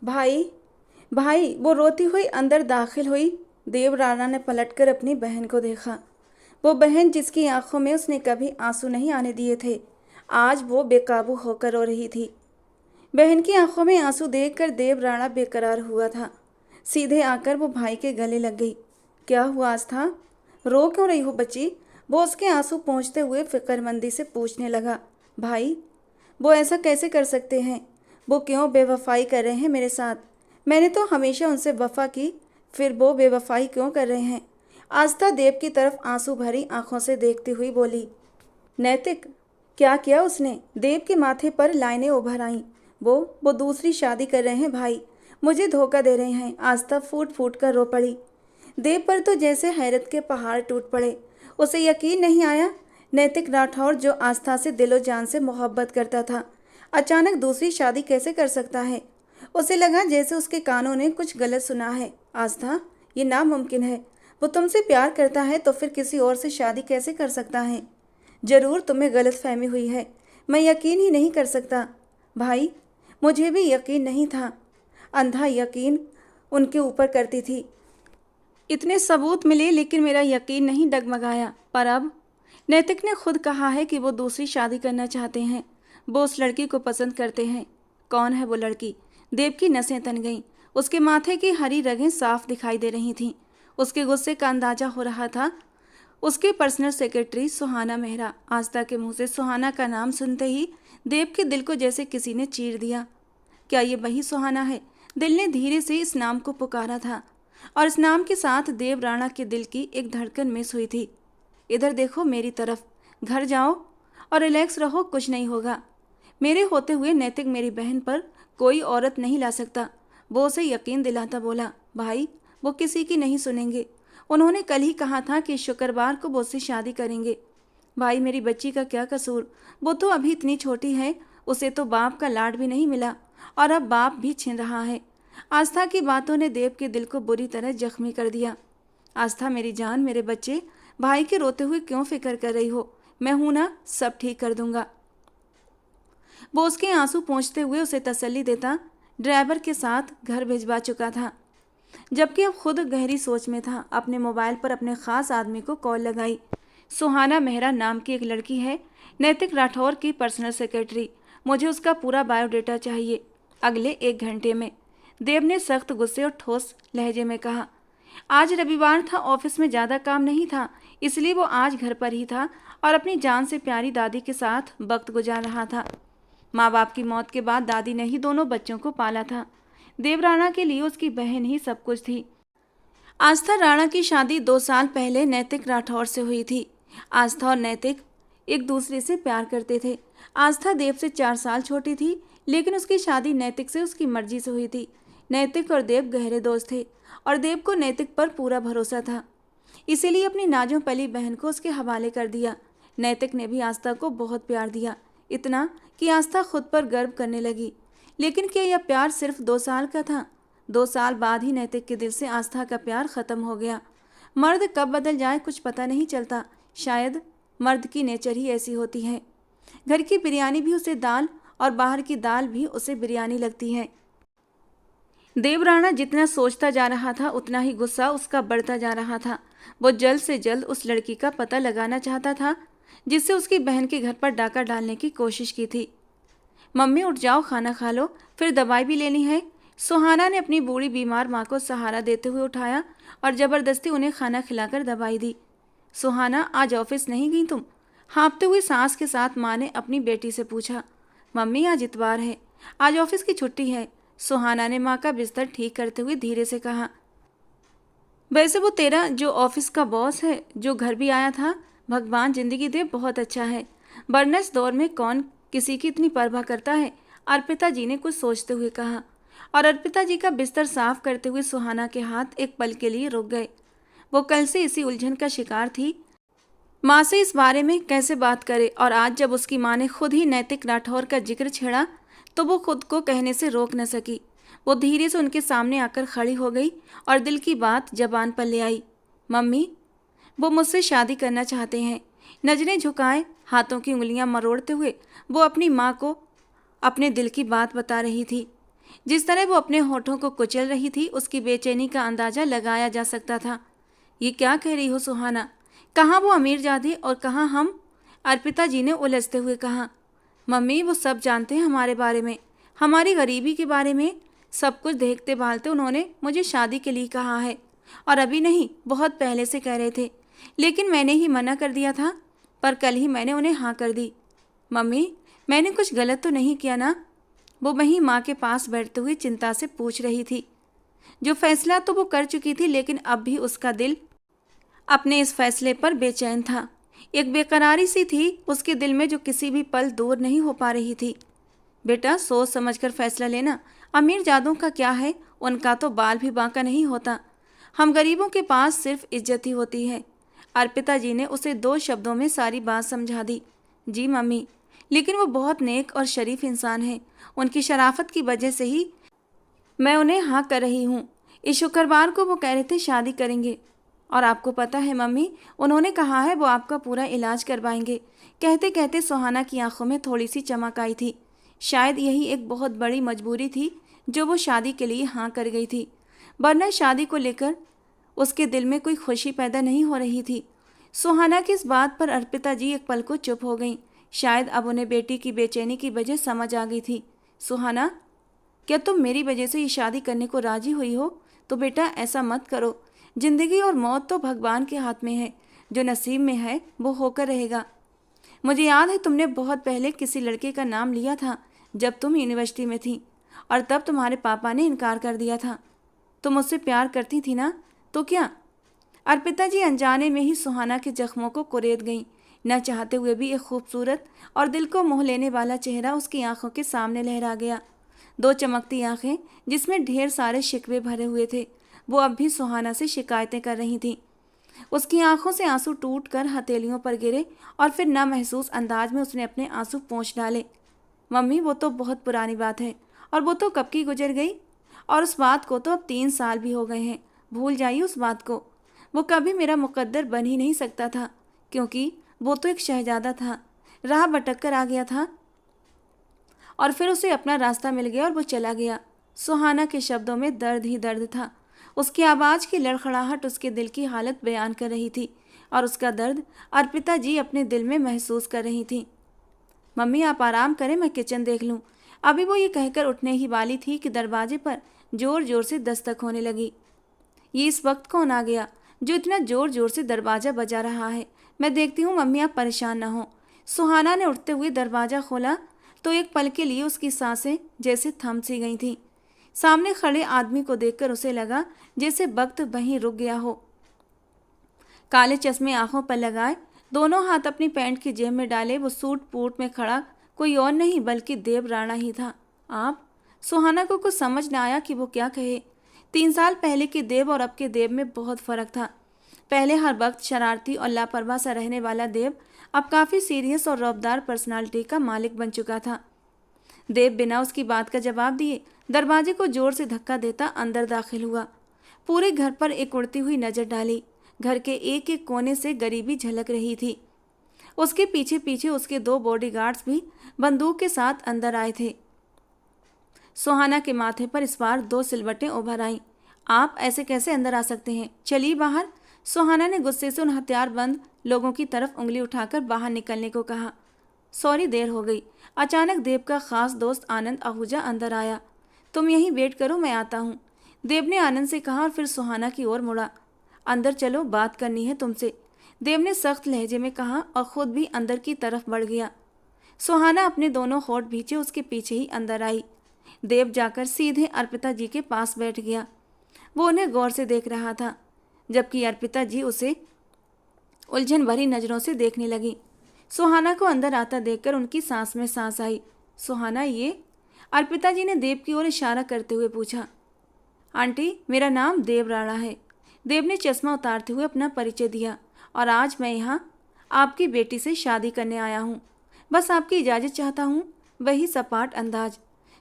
भाई, भाई, वो रोती हुई अंदर दाखिल हुई। देव राणा ने पलटकर अपनी बहन को देखा। वो बहन जिसकी आंखों में उसने कभी आंसू नहीं आने दिए थे, आज वो बेकाबू होकर रो रही थी। बहन की आंखों में आंसू देखकर देव राणा बेकरार हुआ था। सीधे आकर वो भाई के गले लग गई। क्या हुआ आस्था, रो क्यों रही हो बच्ची? वो उसके आंसू पोंछते हुए फिक्रमंदी से पूछने लगा। भाई, वो ऐसा कैसे कर सकते हैं? वो क्यों बेवफाई कर रहे हैं मेरे साथ? मैंने तो हमेशा उनसे वफा की, फिर वो बेवफाई क्यों कर रहे हैं? आस्था देव की तरफ आंसू भरी आंखों से देखती हुई बोली। नैतिक, क्या किया उसने? देव के माथे पर लाइनें उभर आईं। वो दूसरी शादी कर रहे हैं भाई, मुझे धोखा दे रहे हैं। आस्था फूट फूट कर रो पड़ी। देव पर तो जैसे हैरत के पहाड़ टूट पड़े। उसे यकीन नहीं आया, नैतिक राठौर जो आस्था से दिलो जान से मोहब्बत करता था, अचानक दूसरी शादी कैसे कर सकता है? उसे लगा जैसे उसके कानों ने कुछ गलत सुना है। आस्था, ये नामुमकिन है। वो तुमसे प्यार करता है तो फिर किसी और से शादी कैसे कर सकता है? जरूर तुम्हें गलत फहमी हुई है। मैं यकीन ही नहीं कर सकता। भाई, मुझे भी यकीन नहीं था। अंधा यकीन उनके ऊपर करती थी। इतने सबूत मिले लेकिन मेरा यकीन नहीं डगमगाया। पर अब नैतिक ने खुद कहा है कि वो दूसरी शादी करना चाहते हैं। वो उस लड़की को पसंद करते हैं। कौन है वो लड़की? देव की नसें तन गईं। उसके माथे की हरी रगें साफ दिखाई दे रही थीं। उसके गुस्से का अंदाजा हो रहा था। उसके पर्सनल सेक्रेटरी सुहाना मेहरा। आस्था के मुंह से सुहाना का नाम सुनते ही देव के दिल को जैसे किसी ने चीर दिया। क्या ये वही सुहाना है? दिल ने धीरे से इस नाम को पुकारा था और इस नाम के साथ देव राणा के दिल की एक धड़कन मिस हुई थी। इधर देखो मेरी तरफ, घर जाओ और रिलैक्स रहो, कुछ नहीं होगा। मेरे होते हुए नैतिक मेरी बहन पर कोई औरत नहीं ला सकता। वो उसे यकीन दिलाता बोला। भाई, वो किसी की नहीं सुनेंगे। उन्होंने कल ही कहा था कि शुक्रवार को वो उससे शादी करेंगे। भाई, मेरी बच्ची का क्या कसूर? वो तो अभी इतनी छोटी है, उसे तो बाप का लाड भी नहीं मिला और अब बाप भी छिन रहा है। आस्था की बातों ने देव के दिल को बुरी तरह जख्मी कर दिया। आस्था मेरी जान, मेरे बच्चे, भाई के रोते हुए क्यों फिक्र कर रही हो? मैं हूं ना, सब ठीक कर दूंगा। वो उसके आंसू पोंछते हुए उसे तसल्ली देता ड्राइवर के साथ घर भिजवा चुका था, जबकि अब खुद गहरी सोच में था। अपने मोबाइल पर अपने खास आदमी को कॉल लगाई। सुहाना मेहरा नाम की एक लड़की है, नैतिक राठौर की पर्सनल सेक्रेटरी। मुझे उसका पूरा बायोडेटा चाहिए, अगले 1 घंटे में। देव ने सख्त गुस्से और ठोस लहजे में कहा। आज रविवार था, ऑफिस में ज़्यादा काम नहीं था, इसलिए वो आज घर पर ही था और अपनी जान से प्यारी दादी के साथ वक्त गुजार रहा था। माँ बाप की मौत के बाद दादी ने ही दोनों बच्चों को पाला था। देव राणा के लिए उसकी बहन ही सब कुछ थी। आस्था राणा की शादी 2 साल पहले नैतिक राठौर से हुई थी। आस्था और नैतिक एक दूसरे से प्यार करते थे। आस्था देव से 4 साल छोटी थी, लेकिन उसकी शादी नैतिक से उसकी मर्जी से हुई थी। नैतिक और देव गहरे दोस्त थे और देव को नैतिक पर पूरा भरोसा था, इसीलिए अपनी नाजों पली बहन को उसके हवाले कर दिया। नैतिक ने भी आस्था को बहुत प्यार दिया, इतना कि आस्था खुद पर गर्व करने लगी। लेकिन क्या यह प्यार सिर्फ 2 साल का था? 2 साल बाद ही नैतिक के दिल से आस्था का प्यार खत्म हो गया। मर्द कब बदल जाए कुछ पता नहीं चलता। शायद मर्द की नेचर ही ऐसी होती है। घर की बिरयानी भी उसे दाल और बाहर की दाल भी उसे बिरयानी लगती है। देव राणा जितना सोचता जा रहा था उतना ही गुस्सा उसका बढ़ता जा रहा था। वो जल्द से जल्द उस लड़की का पता लगाना चाहता था जिससे उसकी बहन के घर पर डाका डालने की कोशिश की थी। मम्मी उठ जाओ, खाना खा लो, फिर दवाई भी लेनी है। सुहाना ने अपनी बूढ़ी बीमार माँ को सहारा देते हुए उठाया और जबरदस्ती उन्हें खाना खिलाकर दवाई दी। सुहाना, आज ऑफिस नहीं गई तुम? हाँफते हुए सांस के साथ माँ ने अपनी बेटी से पूछा। मम्मी, आज इतवार है, आज ऑफिस की छुट्टी है। सुहाना ने माँ का बिस्तर ठीक करते हुए धीरे से कहा। वैसे वो तेरा जो ऑफिस का बॉस है, जो घर भी आया था, भगवान जिंदगी दे, बहुत अच्छा है, वरना इस दौर में कौन किसी की इतनी परवाह करता है। अर्पिता जी ने कुछ सोचते हुए कहा और अर्पिता जी का बिस्तर साफ करते हुए सुहाना के हाथ एक पल के लिए रुक गए। वो कल से इसी उलझन का शिकार थी, माँ से इस बारे में कैसे बात करे, और आज जब उसकी माँ ने खुद ही नैतिक राठौर का जिक्र छेड़ा तो वो खुद को कहने से रोक न सकी। वो धीरे से उनके सामने आकर खड़ी हो गई और दिल की बात जबान पर ले आई। मम्मी, वो मुझसे शादी करना चाहते हैं। नजरें झुकाए, हाथों की उंगलियां मरोड़ते हुए वो अपनी माँ को अपने दिल की बात बता रही थी। जिस तरह वो अपने होठों को कुचल रही थी, उसकी बेचैनी का अंदाजा लगाया जा सकता था। ये क्या कह रही हो सुहाना? कहाँ वो अमीरजादे और कहाँ हम? अर्पिता जी ने उलझते हुए कहा। मम्मी, वो सब जानते हैं हमारे बारे में, हमारी गरीबी के बारे में। सब कुछ देखते भालते उन्होंने मुझे शादी के लिए कहा है, और अभी नहीं, बहुत पहले से कह रहे थे, लेकिन मैंने ही मना कर दिया था। पर कल ही मैंने उन्हें हाँ कर दी। मम्मी, मैंने कुछ गलत तो नहीं किया ना? वो वहीं माँ के पास बैठते हुए चिंता से पूछ रही थी। जो फैसला तो वो कर चुकी थी, लेकिन अब भी उसका दिल अपने इस फैसले पर बेचैन था। एक बेकरारी सी थी उसके दिल में, जो किसी भी पल दूर नहीं हो पा रही थी। बेटा, सोच समझकर फैसला लेना। अमीर जादों का क्या है, उनका तो बाल भी बांका नहीं होता। हम गरीबों के पास सिर्फ इज्जत ही होती है। अर्पिता जी ने उसे 2 शब्दों में सारी बात समझा दी। जी मम्मी, लेकिन वो बहुत नेक और शरीफ इंसान है। उनकी शराफत की वजह से ही मैं उन्हें हाँ कर रही हूँ। इस शुक्रवार को वो कह रहे थे शादी करेंगे, और आपको पता है मम्मी, उन्होंने कहा है वो आपका पूरा इलाज करवाएंगे। कहते कहते सुहाना की आंखों में थोड़ी सी चमक आई थी। शायद यही एक बहुत बड़ी मजबूरी थी जो वो शादी के लिए हाँ कर गई थी, वरना शादी को लेकर उसके दिल में कोई खुशी पैदा नहीं हो रही थी। सुहाना की इस बात पर अर्पिता जी एक पल को चुप हो गईं। शायद अब उन्हें बेटी की बेचैनी की वजह समझ आ गई थी। सुहाना, क्या तुम मेरी वजह से ये शादी करने को राजी हुई हो? तो बेटा ऐसा मत करो। जिंदगी और मौत तो भगवान के हाथ में है। जो नसीब में है वो होकर रहेगा। मुझे याद है तुमने बहुत पहले किसी लड़के का नाम लिया था जब तुम यूनिवर्सिटी में थी, और तब तुम्हारे पापा ने इनकार कर दिया था। तुम मुझसे प्यार करती थी ना? तो क्या? अर्पिता जी अनजाने में ही सुहाना के जख्मों को कुरेद गईं। न चाहते हुए भी एक खूबसूरत और दिल को मोह लेने वाला चेहरा उसकी आंखों के सामने लहरा गया। 2 चमकती आंखें जिसमें ढेर सारे शिकवे भरे हुए थे, वो अब भी सुहाना से शिकायतें कर रही थीं। उसकी आंखों से आंसू टूट कर हथेलियों पर गिरे, और फिर नामहसूस अंदाज में उसने अपने आंसू पोंछ डाले। मम्मी, वो तो बहुत पुरानी बात है, और वो तो कब की गुजर गई, और उस बात को तो अब 3 साल भी हो गए हैं। भूल जाइए उस बात को। वो कभी मेरा मुकद्दर बन ही नहीं सकता था, क्योंकि वो तो एक शहजादा था, राह भटक कर आ गया था, और फिर उसे अपना रास्ता मिल गया और वो चला गया। सुहाना के शब्दों में दर्द ही दर्द था। उसकी आवाज़ की लड़खड़ाहट उसके दिल की हालत बयान कर रही थी, और उसका दर्द अर्पिता जी अपने दिल में महसूस कर रही थी। मम्मी, आप आराम करें, मैं किचन देख लूँ। अभी वो ये कहकर उठने ही वाली थी कि दरवाजे पर जोर जोर से दस्तक होने लगी। ये इस वक्त कौन आ गया जो इतना जोर जोर से दरवाज़ा बजा रहा है? मैं देखती हूँ मम्मी, आप परेशान ना हो। सुहाना ने उठते हुए दरवाज़ा खोला तो एक पल के लिए उसकी सांसें जैसे थम सी गई थीं। सामने खड़े आदमी को देखकर उसे लगा जैसे वक्त वहीं रुक गया हो। काले चश्मे आंखों पर लगाए, दोनों हाथ अपनी पैंट की जेब में डाले, वो सूट बूट में खड़ा कोई और नहीं बल्कि देव राणा ही था। आप? सुहाना को कुछ समझ न आया कि वो क्या कहे। 3 साल पहले के देव और अब के देव में बहुत फर्क था। पहले हर वक्त शरारती और लापरवाह सा रहने वाला देव अब काफ़ी सीरियस और रौबदार पर्सनालिटी का मालिक बन चुका था। देव बिना उसकी बात का जवाब दिए दरवाजे को जोर से धक्का देता अंदर दाखिल हुआ। पूरे घर पर एक उड़ती हुई नज़र डाली। घर के एक एक कोने से गरीबी झलक रही थी। उसके पीछे पीछे उसके 2 बॉडीगार्ड्स भी बंदूक के साथ अंदर आए थे। सुहाना के माथे पर इस बार 2 सिलवटें उभर आईं। आप ऐसे कैसे अंदर आ सकते हैं? चलिए बाहर। सुहाना ने गुस्से से उन हथियारबंद लोगों की तरफ उंगली उठाकर बाहर निकलने को कहा। सॉरी, देर हो गई। अचानक देव का खास दोस्त आनंद आहूजा अंदर आया। तुम यहीं वेट करो, मैं आता हूँ, देव ने आनंद से कहा, और फिर सुहाना की ओर मुड़ा। अंदर चलो, बात करनी है तुमसे, देव ने सख्त लहजे में कहा, और खुद भी अंदर की तरफ बढ़ गया। सुहाना अपने दोनों होठ भींचे उसके पीछे ही अंदर आई। देव जाकर सीधे अर्पिता जी के पास बैठ गया। वो उन्हें गौर से देख रहा था, जबकि अर्पिता जी उसे उलझन भरी नज़रों से देखने लगी। सुहाना को अंदर आता देखकर उनकी सांस में सांस आई। सुहाना, ये? अर्पिता जी ने देव की ओर इशारा करते हुए पूछा। आंटी, मेरा नाम देव राणा है। देव ने चश्मा उतारते हुए अपना परिचय दिया, और आज मैं यहाँ आपकी बेटी से शादी करने आया हूँ। बस आपकी इजाज़त चाहता हूँ। वही सपाट अंदाज।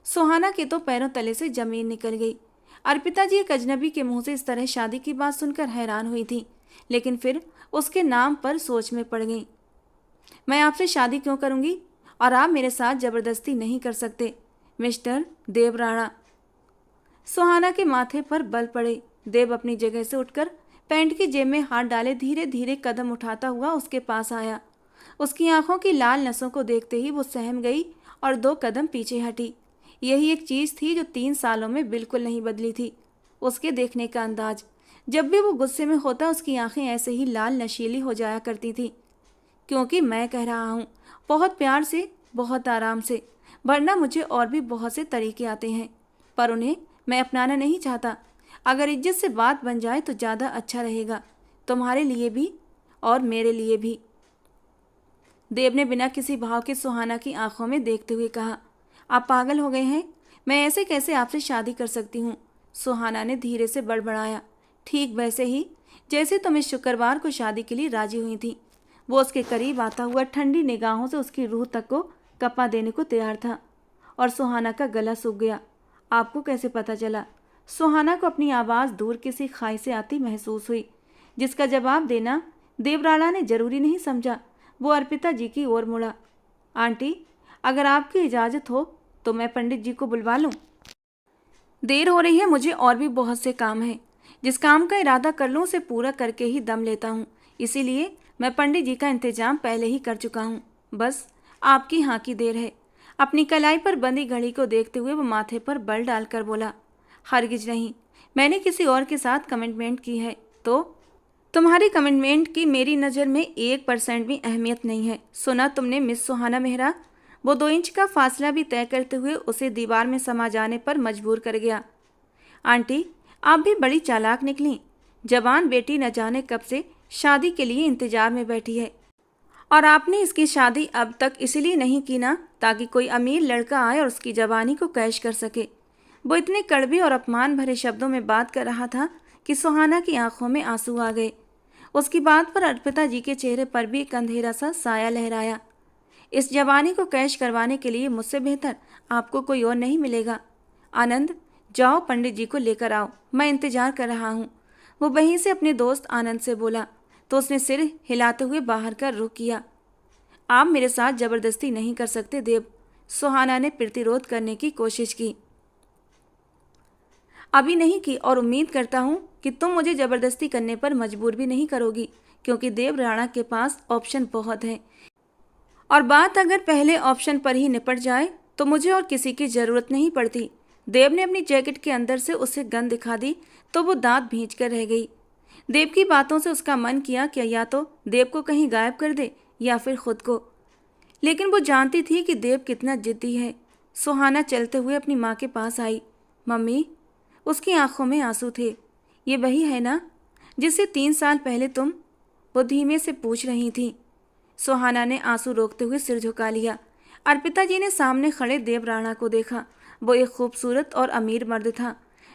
सुहाना के तो पैरों तले से जमीन निकल गई। अर्पिता जी एक अजनबी के मुंह से इस तरह शादी की बात सुनकर हैरान हुई थी, लेकिन फिर उसके नाम पर सोच में पड़ गई। मैं आपसे शादी क्यों करूँगी, और आप मेरे साथ ज़बरदस्ती नहीं कर सकते, मिस्टर देव राणा। सुहाना के माथे पर बल पड़े। देव अपनी जगह से उठकर पैंट की जेब में हाथ डाले धीरे धीरे कदम उठाता हुआ उसके पास आया। उसकी आंखों की लाल नसों को देखते ही वो सहम गई और 2 कदम पीछे हटी। यही एक चीज थी जो 3 सालों में बिल्कुल नहीं बदली थी, उसके देखने का अंदाज। जब भी वो गुस्से में होता उसकी आंखें ऐसे ही लाल नशीली हो जाया करती थी। क्योंकि मैं कह रहा हूँ, बहुत प्यार से, बहुत आराम से, वरना मुझे और भी बहुत से तरीके आते हैं, पर उन्हें मैं अपनाना नहीं चाहता। अगर इज्जत से बात बन जाए तो ज़्यादा अच्छा रहेगा, तुम्हारे लिए भी और मेरे लिए भी। देव ने बिना किसी भाव के सुहाना की आंखों में देखते हुए कहा, आप पागल हो गए हैं? मैं ऐसे कैसे आपसे शादी कर सकती हूँ? सुहाना ने धीरे से बड़बड़ाया। ठीक वैसे ही जैसे तुम इस शुक्रवार को शादी के लिए राजी हुई थी। वो उसके करीब आता हुआ ठंडी निगाहों से उसकी रूह तक को कपा देने को तैयार था और सुहाना का गला सूख गया। आपको कैसे पता चला? सुहाना को अपनी आवाज़ दूर किसी खाई से आती महसूस हुई, जिसका जवाब देना देवराणा ने जरूरी नहीं समझा। वो अर्पिता जी की ओर मुड़ा। आंटी, अगर आपकी इजाज़त हो तो मैं पंडित जी को बुलवा लूँ? देर हो रही है, मुझे और भी बहुत से काम हैं। जिस काम का इरादा कर लूँ उसे पूरा करके ही दम लेता हूँ, इसीलिए मैं पंडित जी का इंतजाम पहले ही कर चुका हूँ। बस आपकी हाँ की देर है। अपनी कलाई पर बंधी घड़ी को देखते हुए वो माथे पर बल डालकर बोला, हरगिज नहीं, मैंने किसी और के साथ कमिटमेंट की है। तो तुम्हारी कमिटमेंट की मेरी नज़र में 1% भी अहमियत नहीं है। सुना तुमने मिस सुहाना मेहरा? वो 2 इंच का फासला भी तय करते हुए उसे दीवार में समा जाने पर मजबूर कर गया। आंटी, आप भी बड़ी चालाक निकली। जवान बेटी न जाने कब से शादी के लिए इंतजार में बैठी है, और आपने इसकी शादी अब तक इसलिए नहीं की ना ताकि कोई अमीर लड़का आए और उसकी जवानी को कैश कर सके। वो इतने कड़वे और अपमान भरे शब्दों में बात कर रहा था कि सुहाना की आंखों में आंसू आ गए। उसकी बात पर अर्पिता जी के चेहरे पर भी एक अंधेरा सा साया लहराया। इस जवानी को कैश करवाने के लिए मुझसे बेहतर आपको कोई और नहीं मिलेगा। आनंद, जाओ पंडित जी को लेकर आओ, मैं इंतजार कर रहा हूँ। वो वहीं से अपने दोस्त आनंद से बोला तो उसने सिर हिलाते हुए बाहर का रुख किया। आप मेरे साथ जबरदस्ती नहीं कर सकते देव। सुहाना ने प्रतिरोध करने की कोशिश की। अभी नहीं की, और उम्मीद करता हूँ कि तुम मुझे जबरदस्ती करने पर मजबूर भी नहीं करोगी, क्योंकि देव राणा के पास ऑप्शन बहुत हैं, और बात अगर पहले ऑप्शन पर ही निपट जाए तो मुझे और किसी की जरूरत नहीं पड़ती। देव ने अपनी जैकेट के अंदर से उसे गन दिखा दी तो वो दांत भींच कर रह गई। देव की बातों से उसका मन किया कि या तो देव को कहीं गायब कर दे या फिर खुद को, लेकिन वो जानती थी कि देव कितना जिद्दी है। सुहाना चलते हुए अपनी माँ के पास आई। मम्मी, उसकी आंखों में आंसू थे। ये वही है ना जिससे 3 साल पहले तुम? वो धीमे से पूछ रही थी। सुहाना ने आंसू रोकते हुए सिर झुका लिया। अर्पिता जी ने सामने खड़े देव राणा को देखा। वो एक खूबसूरत और अमीर मर्द था,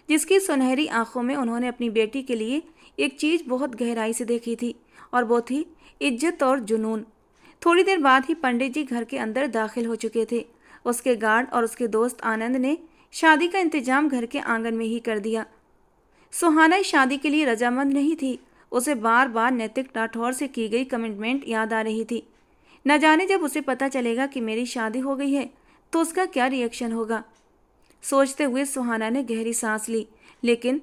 जिसकी सुनहरी आंखों में उन्होंने अपनी बेटी के लिए एक चीज़ बहुत गहराई से देखी थी, और वो थी इज्जत और जुनून। थोड़ी देर बाद ही पंडित जी घर के अंदर दाखिल हो चुके थे। उसके गार्ड और उसके दोस्त आनंद ने शादी का इंतजाम घर के आंगन में ही कर दिया। सुहाना इस शादी के लिए रजामंद नहीं थी। उसे बार बार नैतिक राठौर से की गई कमिटमेंट याद आ रही थी। न जाने जब उसे पता चलेगा कि मेरी शादी हो गई है तो उसका क्या रिएक्शन होगा। सोचते हुए सुहाना ने गहरी सांस ली, लेकिन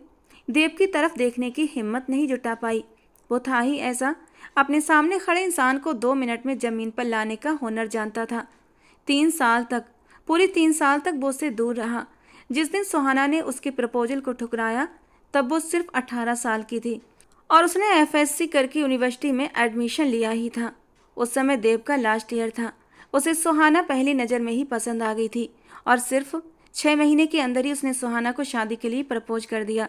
देव की तरफ देखने की हिम्मत नहीं जुटा पाई। वो था ही ऐसा, अपने सामने खड़े इंसान को 2 मिनट में जमीन पर लाने का हुनर जानता था। 3 साल तक, पूरे 3 साल तक वो उससे दूर रहा। जिस दिन सुहाना ने उसके प्रपोजल को ठुकराया तब वो सिर्फ 18 साल की थी, और उसने एफएससी करके यूनिवर्सिटी में एडमिशन लिया ही था। उस समय देव का लास्ट ईयर था। उसे सुहाना पहली नज़र में ही पसंद आ गई थी, और सिर्फ 6 महीने के अंदर ही उसने सुहाना को शादी के लिए प्रपोज कर दिया।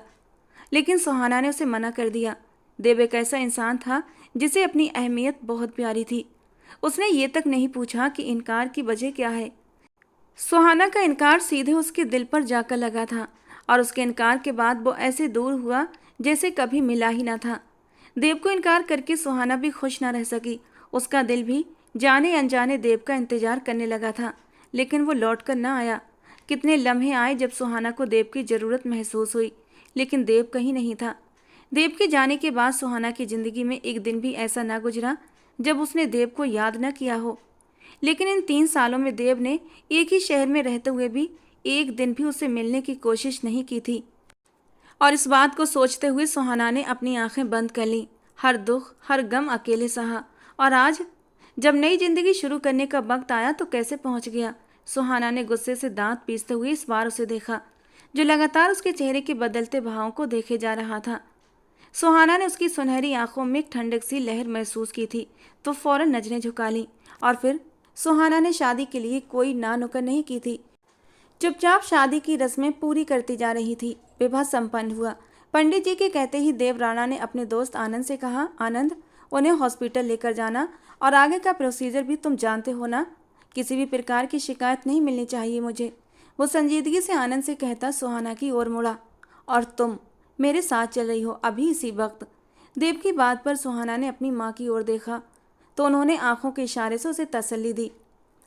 लेकिन सुहाना ने उसे मना कर दिया। देव एक ऐसा इंसान था जिसे अपनी अहमियत बहुत प्यारी थी। उसने ये तक नहीं पूछा कि इनकार की वजह क्या है। सुहाना का इनकार सीधे उसके दिल पर जाकर लगा था, और उसके इनकार के बाद वो ऐसे दूर हुआ जैसे कभी मिला ही ना था। देव को इनकार करके सुहाना भी खुश ना रह सकी। उसका दिल भी जाने अनजाने देव का इंतजार करने लगा था, लेकिन वो लौट कर ना आया। कितने लम्हे आए जब सुहाना को देव की ज़रूरत महसूस हुई, लेकिन देव कहीं नहीं था। देव के जाने के बाद सुहाना की ज़िंदगी में एक दिन भी ऐसा ना गुजरा जब उसने देव को याद न किया हो। लेकिन इन 3 सालों में देव ने एक ही शहर में रहते हुए भी एक दिन भी उससे मिलने की कोशिश नहीं की थी। और इस बात को सोचते हुए सुहाना ने अपनी आंखें बंद कर लीं। हर दुख, हर गम अकेले सहा। और आज जब नई जिंदगी शुरू करने का वक्त आया तो कैसे पहुंच गया। सुहाना ने गुस्से से दांत पीसते हुए इस बार उसे देखा, जो लगातार उसके चेहरे के बदलते भावों को देखे जा रहा था। सुहाना ने उसकी सुनहरी आंखों में एक ठंडक सी लहर महसूस की थी, तो फौरन नजरें झुका लीं। और फिर सुहाना ने शादी के लिए कोई ना नुक्कड़ नहीं की थी, चुपचाप शादी की रस्में पूरी करती जा रही थी। विवाह संपन्न हुआ। पंडित जी के कहते ही देव राणा ने अपने दोस्त आनंद से कहा, आनंद, उन्हें हॉस्पिटल लेकर जाना और आगे का प्रोसीजर भी तुम जानते हो ना। किसी भी प्रकार की शिकायत नहीं मिलनी चाहिए मुझे। वो संजीदगी से आनंद से कहता सुहाना की ओर मुड़ा। और तुम मेरे साथ चल रही हो अभी इसी वक्त। देव की बात पर सुहाना ने अपनी माँ की ओर देखा तो उन्होंने आंखों के इशारे से उसे तसल्ली दी।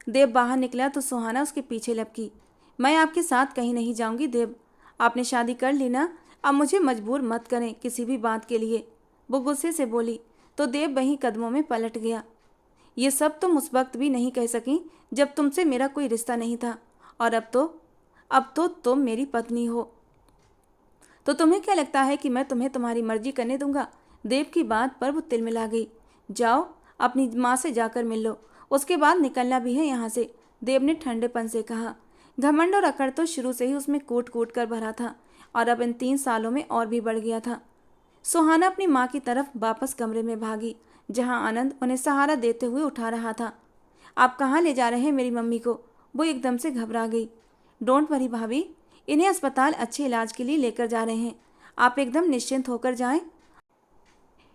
देव बाहर निकला तो सुहाना उसके पीछे लपकी। मैं आपके साथ कहीं नहीं जाऊंगी देव, आपने शादी कर ली ना, अब मुझे मजबूर मत करें किसी भी बात के लिए, वो गुस्से से बोली। तो देव वहीं कदमों में पलट गया। ये सब तुम उस वक्त भी नहीं कह सकी जब तुमसे मेरा कोई रिश्ता नहीं था, और अब तो तुम मेरी पत्नी हो। तो तुम्हें क्या लगता है कि मैं तुम्हें तुम्हारी मर्जी करने दूंगा। देव की बात पर वो तिलमिला गई। जाओ अपनी माँ से जाकर मिल लो, उसके बाद निकलना भी है यहाँ से, देव ने ठंडेपन से कहा। घमंड और अकड़ तो शुरू से ही उसमें कूट कूट कर भरा था, और अब इन 3 सालों में और भी बढ़ गया था। सुहाना अपनी माँ की तरफ वापस कमरे में भागी, जहाँ आनंद उन्हें सहारा देते हुए उठा रहा था। आप कहाँ ले जा रहे हैं मेरी मम्मी को। वो एकदम से घबरा गई। डोंट वरी भाभी, इन्हें अस्पताल अच्छे इलाज के लिए लेकर जा रहे हैं, आप एकदम निश्चिंत होकर जाएं।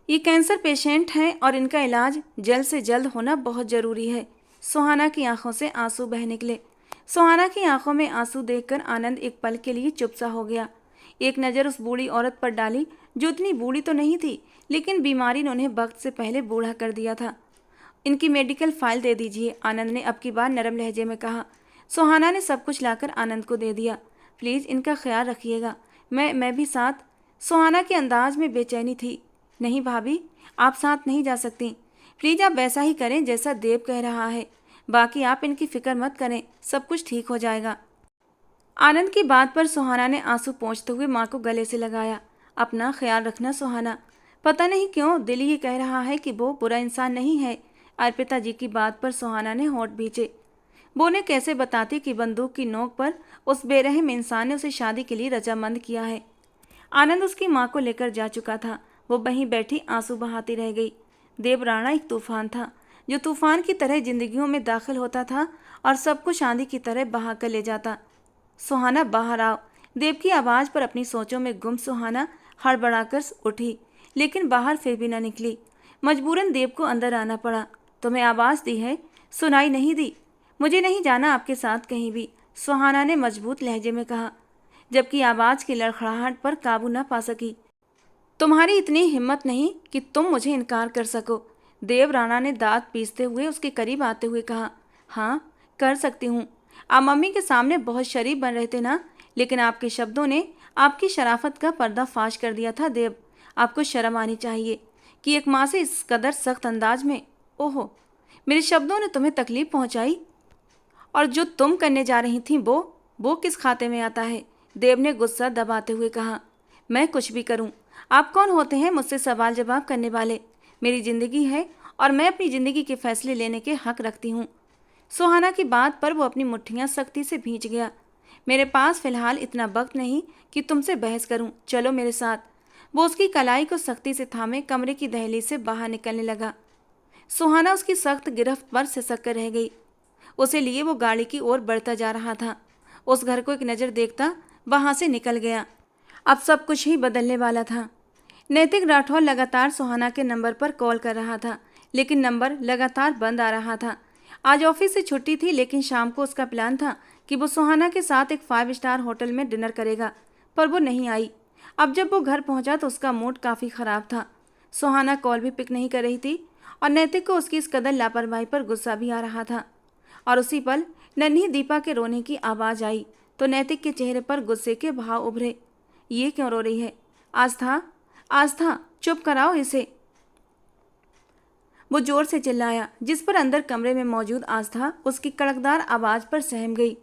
ये कैंसर पेशेंट हैं और इनका इलाज जल्द से जल्द होना बहुत ज़रूरी है। सुहाना की आंखों से आंसू बह निकले। सुहाना की आंखों में आंसू देखकर आनंद एक पल के लिए चुप सा हो गया। एक नज़र उस बूढ़ी औरत पर डाली, जो इतनी बूढ़ी तो नहीं थी, लेकिन बीमारी ने उन्हें वक्त से पहले बूढ़ा कर दिया था। इनकी मेडिकल फाइल दे दीजिए, आनंद ने अब की बार नरम लहजे में कहा। सुहाना ने सब कुछ लाकर आनंद को दे दिया। प्लीज़ इनका ख्याल रखिएगा, मैं भी साथ। सुहाना के अंदाज में बेचैनी थी। नहीं भाभी, आप साथ नहीं जा सकती। प्लीज़ आप वैसा ही करें जैसा देव कह रहा है, बाकी आप इनकी फिक्र मत करें, सब कुछ ठीक हो जाएगा। आनंद की बात पर सुहाना ने आंसू पोंछते हुए माँ को गले से लगाया। अपना ख्याल रखना सुहाना। पता नहीं क्यों दिल ये कह रहा है कि वो बुरा इंसान नहीं है। अर्पिता जी की बात पर सुहाना ने होंठ भींचे। वो उन्हें कैसे बताती कि बंदूक की नोक पर उस बेरहम इंसान ने उसे शादी के लिए रजामंद किया है। आनंद उसकी माँ को लेकर जा चुका था। वो वहीं बैठी आंसू बहाती रह गई। देव राणा एक तूफान था, जो तूफान की तरह जिंदगियों में दाखिल होता था और सब कुछ आंधी की तरह बहा कर ले जाता। सुहाना बाहर आओ। देव की आवाज़ पर अपनी सोचों में गुम सुहाना हड़बड़ाकर उठी, लेकिन बाहर फिर भी न निकली। मजबूरन देव को अंदर आना पड़ा। तुम्हें आवाज़ दी है, सुनाई नहीं दी। मुझे नहीं जाना आपके साथ कहीं भी, सुहाना ने मजबूत लहजे में कहा, जबकि आवाज़ की लड़खड़ाहट पर काबू न पा सकी। तुम्हारी इतनी हिम्मत नहीं कि तुम मुझे इनकार कर सको, देव राणा ने दांत पीसते हुए उसके करीब आते हुए कहा। हाँ, कर सकती हूँ। आप मम्मी के सामने बहुत शरीफ बन रहे थे ना, लेकिन आपके शब्दों ने आपकी शराफत का पर्दाफाश कर दिया था देव। आपको शर्म आनी चाहिए कि एक माँ से इस कदर सख्त अंदाज में। ओहो, मेरे शब्दों ने तुम्हें तकलीफ पहुँचाई, और जो तुम करने जा रही थी वो किस खाते में आता है, देव ने गुस्सा दबाते हुए कहा। मैं कुछ भी करूं, आप कौन होते हैं मुझसे सवाल जवाब करने वाले। मेरी ज़िंदगी है और मैं अपनी ज़िंदगी के फैसले लेने के हक रखती हूँ। सुहाना की बात पर वो अपनी मुट्ठियाँ सख्ती से भींच गया। मेरे पास फ़िलहाल इतना वक्त नहीं कि तुमसे बहस करूँ, चलो मेरे साथ। वो उसकी कलाई को सख्ती से थामे कमरे की दहलीज से बाहर निकलने लगा। सुहाना उसकी सख्त गिरफ्त पर सिसक कर रह गई। उसे लिए वो गाड़ी की ओर बढ़ता जा रहा था। उस घर को एक नज़र देखता वहाँ से निकल गया। अब सब कुछ ही बदलने वाला था। नैतिक राठौर लगातार सुहाना के नंबर पर कॉल कर रहा था, लेकिन नंबर लगातार बंद आ रहा था। आज ऑफिस से छुट्टी थी, लेकिन शाम को उसका प्लान था कि वो सुहाना के साथ एक 5 स्टार होटल में डिनर करेगा, पर वो नहीं आई। अब जब वो घर पहुंचा तो उसका मूड काफ़ी ख़राब था। सुहाना कॉल भी पिक नहीं कर रही थी और नैतिक को उसकी इस कदर लापरवाही पर गुस्सा भी आ रहा था। और उसी पल नन्ही दीपा के रोने की आवाज़ आई तो नैतिक के चेहरे पर गुस्से के भाव उभरे। ये क्यों रो रही है? आस्था, चुप कराओ इसे, वो जोर से चिल्लाया, जिस पर अंदर कमरे में मौजूद आस्था उसकी कड़कदार आवाज़ पर सहम गई।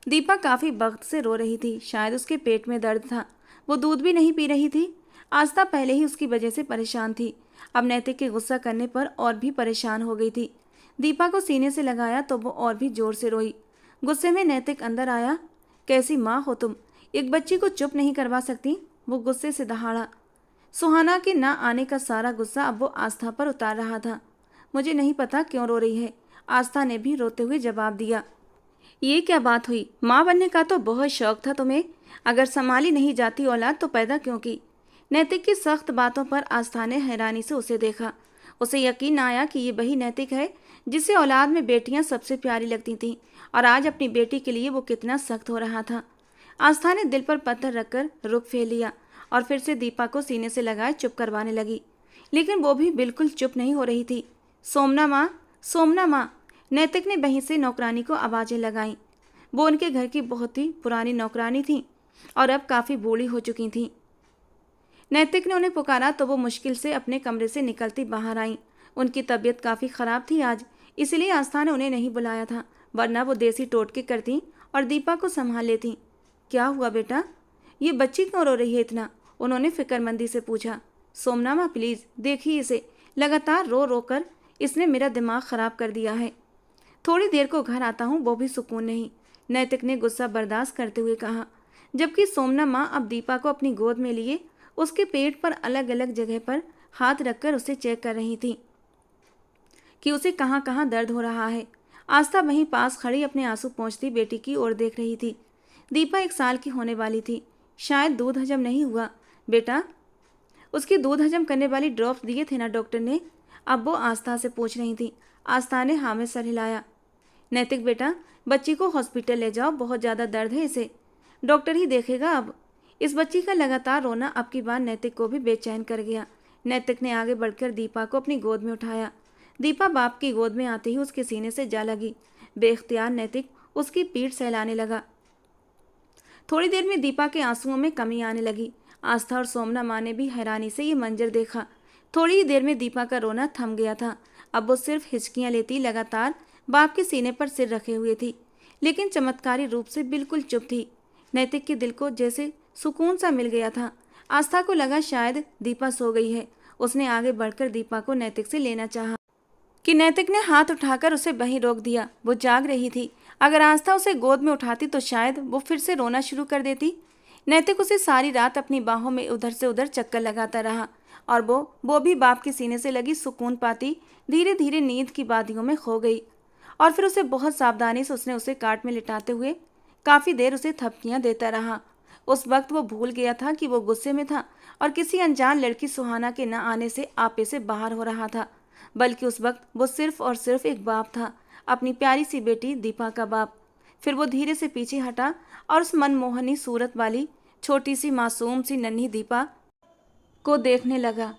दीपा काफी वक्त से रो रही थी। शायद उसके पेट में दर्द था। वो दूध भी नहीं पी रही थी। आस्था पहले ही उसकी वजह से परेशान थी, अब नैतिक के गुस्सा करने पर और भी परेशान हो गई थी। दीपा को सीने से लगाया तो वो और भी जोर से रोई। गुस्से में नैतिक अंदर आया। कैसी माँ हो तुम, एक बच्ची को चुप नहीं करवा सकती, वो गुस्से से दहाड़ा। सुहाना के ना आने का सारा गुस्सा अब वो आस्था पर उतार रहा था। मुझे नहीं पता क्यों रो रही है, आस्था ने भी रोते हुए जवाब दिया। ये क्या बात हुई, माँ बनने का तो बहुत शौक था तुम्हें, अगर संभाली नहीं जाती औलाद तो पैदा क्यों की। नैतिक की सख्त बातों पर आस्था ने हैरानी से उसे देखा। उसे यकीन आया कि ये वही नैतिक है जिसे औलाद में बेटियां सबसे प्यारी लगती थीं, और आज अपनी बेटी के लिए वो कितना सख्त हो रहा था। आस्था ने दिल पर पत्थर रखकर रुख फेर लिया और फिर से दीपा को सीने से लगाए चुप करवाने लगी, लेकिन वो भी बिल्कुल चुप नहीं हो रही थी। सोमना माँ, सोमना माँ, नैतिक ने वहीं से नौकरानी को आवाज़ें लगाईं। वो उनके घर की बहुत ही पुरानी नौकरानी थी और अब काफ़ी बूढ़ी हो चुकी थी। नैतिक ने उन्हें पुकारा तो वो मुश्किल से अपने कमरे से निकलती बाहर आईं। उनकी तबीयत काफ़ी ख़राब थी आज, इसलिए आस्था ने उन्हें नहीं बुलाया था, वरना वो देसी टोटके करती और दीपा को संभाल लेती। क्या हुआ बेटा, ये बच्ची क्यों रो रही है इतना, उन्होंने फिक्रमंदी से पूछा। सोमना माँ प्लीज़ देखिए इसे, लगातार रो रो कर इसने मेरा दिमाग ख़राब कर दिया है। थोड़ी देर को घर आता हूँ वो भी सुकून नहीं, नैतिक ने गुस्सा बर्दाश्त करते हुए कहा, जबकि सोमना माँ अब दीपा को अपनी गोद में लिए उसके पेट पर अलग अलग जगह पर हाथ रखकर उसे चेक कर रही थी कि उसे कहाँ कहाँ दर्द हो रहा है। आस्था वहीं पास खड़ी अपने आंसू पोंछती बेटी की ओर देख रही थी। दीपा 1 साल की होने वाली थी, शायद दूध हजम नहीं हुआ। बेटा, उसकी दूध हजम करने वाली ड्रॉप्स दिए थे ना डॉक्टर ने, अब वो आस्था से पूछ रही थी। आस्था ने हाँ में सर हिलाया। नैतिक बेटा, बच्ची को हॉस्पिटल ले जाओ, बहुत ज़्यादा दर्द है इसे, डॉक्टर ही देखेगा अब। इस बच्ची का लगातार रोना अब की बार नैतिक को भी बेचैन कर गया। नैतिक ने आगे बढ़कर दीपा को अपनी गोद में उठाया। दीपा बाप की गोद में आते ही उसके सीने से जा लगी। बेख्तियार नैतिक उसकी पीठ सहलाने लगा। थोड़ी देर में दीपा के आंसुओं में कमी आने लगी। आस्था और सोमना माँ ने भी हैरानी से ये मंजर देखा। थोड़ी ही देर में दीपा का रोना थम गया था। अब वो सिर्फ हिचकियाँ लेती लगातार बाप के सीने पर सिर रखे हुए थी, लेकिन चमत्कारी रूप से बिल्कुल चुप थी। नैतिक के दिल को जैसे सुकून सा मिल गया था। आस्था को लगा शायद दीपा सो गई है। उसने आगे बढ़कर दीपा को नैतिक से लेना चाहा कि नैतिक ने हाथ उठाकर उसे वहीं रोक दिया। वो जाग रही थी, अगर आस्था उसे गोद में उठाती तो शायद वो फिर से रोना शुरू कर देती। नैतिक उसे सारी रात अपनी बाहों में उधर से उधर चक्कर लगाता रहा और वो भी बाप के सीने से लगी सुकून पाती धीरे धीरे नींद की वादियों में खो गई। और फिर उसे बहुत सावधानी से उसने उसे काट में लिटाते हुए काफ़ी देर उसे थपकियां देता रहा। उस वक्त वो भूल गया था कि वो गुस्से में था और किसी अनजान लड़की सुहाना के न आने से आपे से बाहर हो रहा था, बल्कि उस वक्त वो सिर्फ और सिर्फ एक बाप था, अपनी प्यारी सी बेटी दीपा का बाप। फिर वो धीरे से पीछे हटा और उस मनमोहनी सूरत वाली छोटी सी मासूम सी नन्ही दीपा को देखने लगा।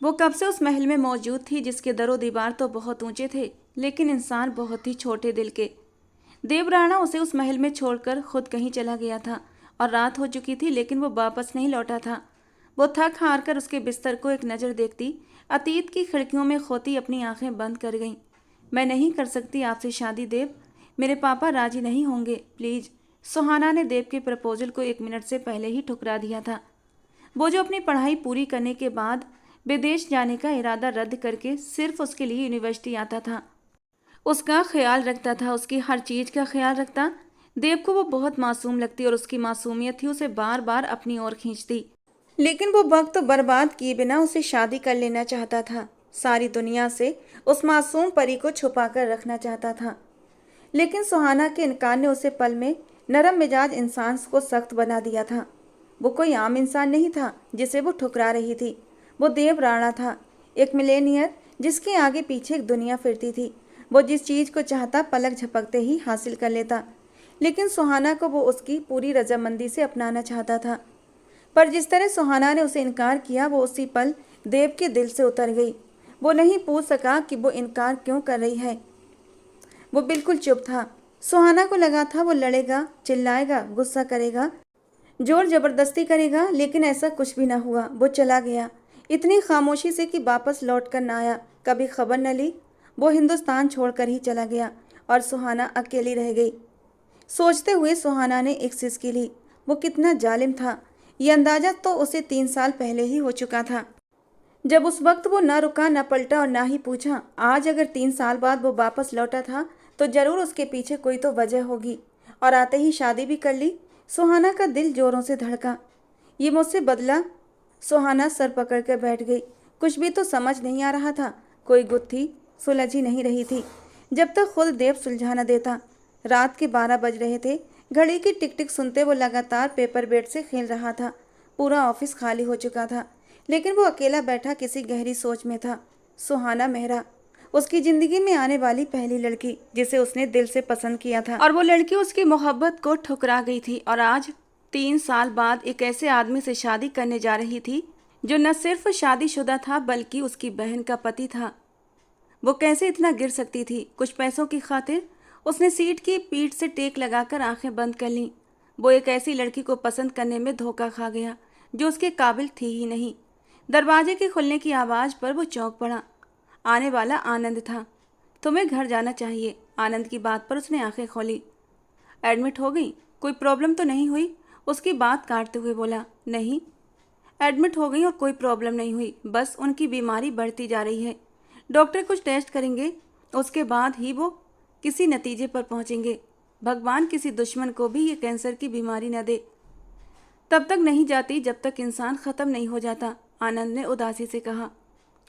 वो कब से उस महल में मौजूद थी जिसके दरो दीवार तो बहुत ऊंचे थे, लेकिन इंसान बहुत ही छोटे दिल के। देवराणा उसे उस महल में छोड़कर खुद कहीं चला गया था और रात हो चुकी थी, लेकिन वो वापस नहीं लौटा था। वो थक हार कर उसके बिस्तर को एक नज़र देखती अतीत की खिड़कियों में खोती अपनी आंखें बंद कर गईं। मैं नहीं कर सकती आपसे शादी देव, मेरे पापा राजी नहीं होंगे, प्लीज़। सुहाना ने देव के प्रपोजल को 1 मिनट से पहले ही ठुकरा दिया था। वो जो अपनी पढ़ाई पूरी करने के बाद विदेश जाने का इरादा रद्द करके सिर्फ उसके लिए यूनिवर्सिटी आता था, उसका ख्याल रखता था, उसकी हर चीज़ का ख्याल रखता। देव को वो बहुत मासूम लगती और उसकी मासूमियत ही उसे बार बार अपनी ओर खींचती, लेकिन वो वक्त तो बर्बाद किए बिना उसे शादी कर लेना चाहता था। सारी दुनिया से उस मासूम परी को छुपा कर रखना चाहता था, लेकिन सुहाना के इनकार ने उसे पल में नरम मिजाज इंसान को सख्त बना दिया था। वो कोई आम इंसान नहीं था जिसे वो ठुकरा रही थी, वो देव राणा था, एक मिलेनियर जिसके आगे पीछे एक दुनिया फिरती थी। वो जिस चीज़ को चाहता पलक झपकते ही हासिल कर लेता, लेकिन सुहाना को वो उसकी पूरी रजामंदी से अपनाना चाहता था। पर जिस तरह सुहाना ने उसे इनकार किया, वो उसी पल देव के दिल से उतर गई। वो नहीं पूछ सका कि वो इनकार क्यों कर रही है। वो बिल्कुल चुप था। सुहाना को लगा था वो लड़ेगा, चिल्लाएगा, गुस्सा करेगा, जोर जबरदस्ती करेगा, लेकिन ऐसा कुछ भी ना हुआ। वो चला गया इतनी खामोशी से कि वापस लौट कर ना आया, कभी खबर न ली। वो हिंदुस्तान छोड़कर ही चला गया और सुहाना अकेली रह गई। सोचते हुए सुहाना ने एक सिसकी ली। वो कितना जालिम था, ये अंदाजा तो उसे 3 साल पहले ही हो चुका था, जब उस वक्त वो ना रुका, ना पलटा और ना ही पूछा। आज अगर 3 साल बाद वो वापस लौटा था तो जरूर उसके पीछे कोई तो वजह होगी, और आते ही शादी भी कर ली। सुहाना का दिल जोरों से धड़का। ये मुझसे बदला? सुहाना सर पकड़ कर बैठ गई। कुछ भी तो समझ नहीं आ रहा था। कोई गुत्थी सुलझ ही नहीं रही थी जब तक खुद देव सुलझा न देता। रात के 12 बज रहे थे। घड़ी की टिक टिक सुनते वो लगातार पेपर बेट से खेल रहा था। पूरा ऑफिस खाली हो चुका था, लेकिन वो अकेला बैठा किसी गहरी सोच में था। सुहाना मेहरा, उसकी जिंदगी में आने वाली पहली लड़की जिसे उसने दिल से पसंद किया था, और वो लड़की उसकी मोहब्बत को ठुकरा गई थी। और आज 3 साल बाद एक ऐसे आदमी से शादी करने जा रही थी जो न सिर्फ शादीशुदा था बल्कि उसकी बहन का पति था। वो कैसे इतना गिर सकती थी? कुछ पैसों की खातिर उसने सीट की पीठ से टेक लगाकर आंखें बंद कर लीं। वो एक ऐसी लड़की को पसंद करने में धोखा खा गया जो उसके काबिल थी ही नहीं। दरवाजे के खुलने की आवाज़ पर वो चौंक पड़ा। आने वाला आनंद था। तुम्हें घर जाना चाहिए। आनंद की बात पर उसने आंखें खोली। एडमिट हो गई? कोई प्रॉब्लम तो नहीं हुई? उसकी बात काटते हुए बोला। नहीं, एडमिट हो गई और कोई प्रॉब्लम नहीं हुई, बस उनकी बीमारी बढ़ती जा रही है। डॉक्टर कुछ टेस्ट करेंगे, उसके बाद ही वो किसी नतीजे पर पहुंचेंगे। भगवान किसी दुश्मन को भी ये कैंसर की बीमारी न दे। तब तक नहीं जाती जब तक इंसान ख़त्म नहीं हो जाता, आनंद ने उदासी से कहा।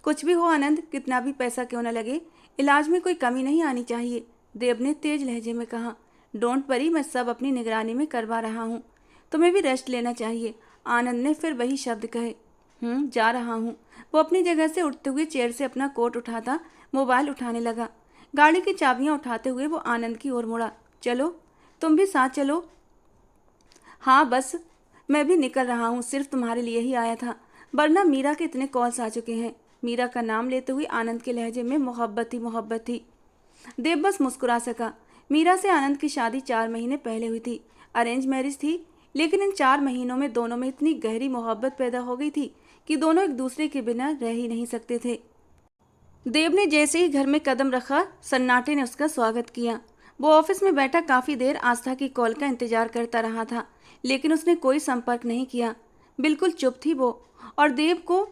कुछ भी हो आनंद, कितना भी पैसा क्यों न लगे, इलाज में कोई कमी नहीं आनी चाहिए, देव ने तेज लहजे में कहा। डोंट वरी, मैं सब अपनी निगरानी में करवा रहा हूँ। तुम्हें भी रेस्ट लेना चाहिए। आनंद ने फिर वही शब्द कहे। जा रहा हूँ। वो अपनी जगह से उठते हुए चेयर से अपना कोट उठाता मोबाइल उठाने लगा। गाड़ी की चाबियाँ उठाते हुए वो आनंद की ओर मुड़ा। चलो, तुम भी साथ चलो। हाँ बस, मैं भी निकल रहा हूँ, सिर्फ तुम्हारे लिए ही आया था, वरना मीरा के इतने कॉल्स आ चुके हैं। मीरा का नाम लेते हुए आनंद के लहजे में मोहब्बत ही मोहब्बत थी। देव बस मुस्कुरा सका। मीरा से आनंद की शादी 4 महीने पहले हुई थी। अरेंज मैरिज थी, लेकिन इन 4 महीनों में दोनों में इतनी गहरी मोहब्बत पैदा हो गई थी कि दोनों एक दूसरे के बिना रह ही नहीं सकते थे। देव ने जैसे ही घर में कदम रखा, सन्नाटे ने उसका स्वागत किया। वो ऑफिस में बैठा काफ़ी देर आस्था की कॉल का इंतजार करता रहा था, लेकिन उसने कोई संपर्क नहीं किया। बिल्कुल चुप थी वो, और देव को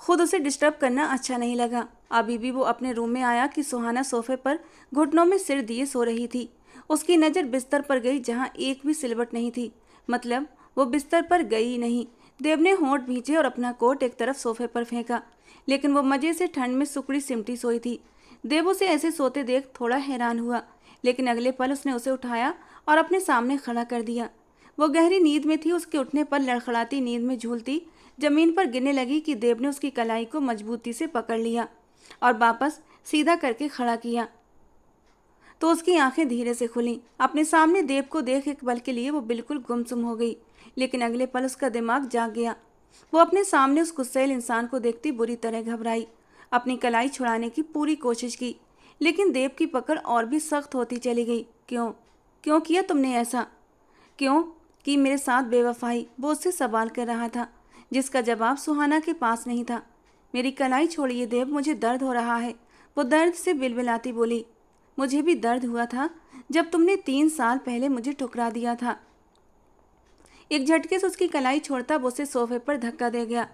खुद उसे डिस्टर्ब करना अच्छा नहीं लगा। अभी भी वो अपने रूम में आया कि सुहाना सोफे पर घुटनों में सिर दिए सो रही थी। उसकी नज़र बिस्तर पर गई जहाँ एक भी सिलवट नहीं थी, मतलब वो बिस्तर पर गई ही नहीं। देव ने होंठ भींचे और अपना कोट एक तरफ सोफे पर फेंका, लेकिन वो मज़े से ठंड में सुकड़ी सिमटी सोई थी। देव उसे ऐसे सोते देख थोड़ा हैरान हुआ, लेकिन अगले पल उसने उसे उठाया और अपने सामने खड़ा कर दिया। वो गहरी नींद में थी। उसके उठने पर लड़खड़ाती नींद में झूलती जमीन पर गिरने लगी कि देव ने उसकी कलाई को मजबूती से पकड़ लिया और वापस सीधा करके खड़ा किया, तो उसकी आंखें धीरे से खुलीं। अपने सामने देव को देख एक पल के लिए वो बिल्कुल गुमसुम हो गई, लेकिन अगले पल उसका दिमाग जाग गया। वो अपने सामने उस गुस्सैल इंसान को देखती बुरी तरह घबराई। अपनी कलाई छुड़ाने की पूरी कोशिश की, लेकिन देव की पकड़ और भी सख्त होती चली गई। क्यों क्यों किया तुमने ऐसा? क्यों कि मेरे साथ बेवफाई? वो उससे सवाल कर रहा था, जिसका जवाब सुहाना के पास नहीं था। मेरी कलाई छोड़िए देव, मुझे दर्द हो रहा है, वो दर्द से बिलबिलाती बोली। मुझे भी दर्द हुआ था जब तुमने 3 साल पहले मुझे ठुकरा दिया था। एक झटके से उसकी कलाई छोड़ता वो उसे सोफे पर धक्का दे गया।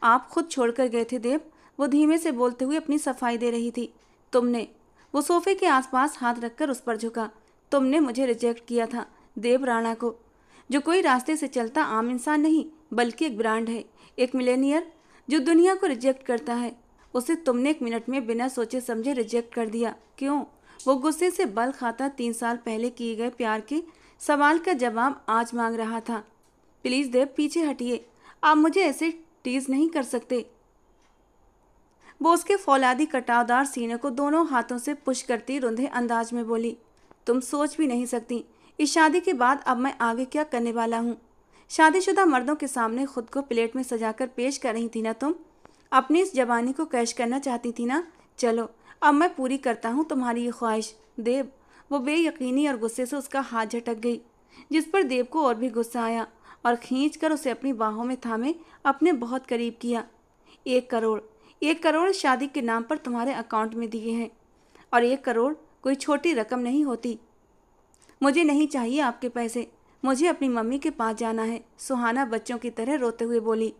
आप खुद छोड़कर गए थे देव, वो धीमे से बोलते हुए अपनी सफाई दे रही थी। तुमने, वो सोफे के आसपास हाथ रखकर उस पर झुका, तुमने मुझे रिजेक्ट किया था देव राणा को, जो कोई रास्ते से चलता आम इंसान नहीं बल्कि एक ब्रांड है, एक मिलेनियर जो दुनिया को रिजेक्ट करता है। उसे तुमने 1 मिनट में बिना सोचे समझे रिजेक्ट कर दिया। क्यों? वो गुस्से से बल खाता 3 साल पहले किए गए प्यार के सवाल का जवाब आज मांग रहा था। प्लीज़ देव, पीछे हटिए, आप मुझे ऐसे टीज नहीं कर सकते। वो उसके फौलादी कटावदार सीने को दोनों हाथों से पुश करती रुंधे अंदाज में बोली। तुम सोच भी नहीं सकती इस शादी के बाद अब मैं आगे क्या करने वाला हूँ। शादीशुदा मर्दों के सामने खुद को प्लेट में सजाकर पेश कर रही थी ना तुम, अपनी इस जवानी को कैश करना चाहती थी ना। चलो अब मैं पूरी करता हूँ तुम्हारी ये ख्वाहिश। देव, वो बेयकीनी और गुस्से से उसका हाथ झटक गई, जिस पर देव को और भी गुस्सा आया और खींच कर उसे अपनी बाहों में थामे अपने बहुत करीब किया। 1 करोड़ शादी के नाम पर तुम्हारे अकाउंट में दिए हैं, और 1 करोड़ कोई छोटी रकम नहीं होती। मुझे नहीं चाहिए आपके पैसे, मुझे अपनी मम्मी के पास जाना है, सुहाना बच्चों की तरह रोते हुए बोली।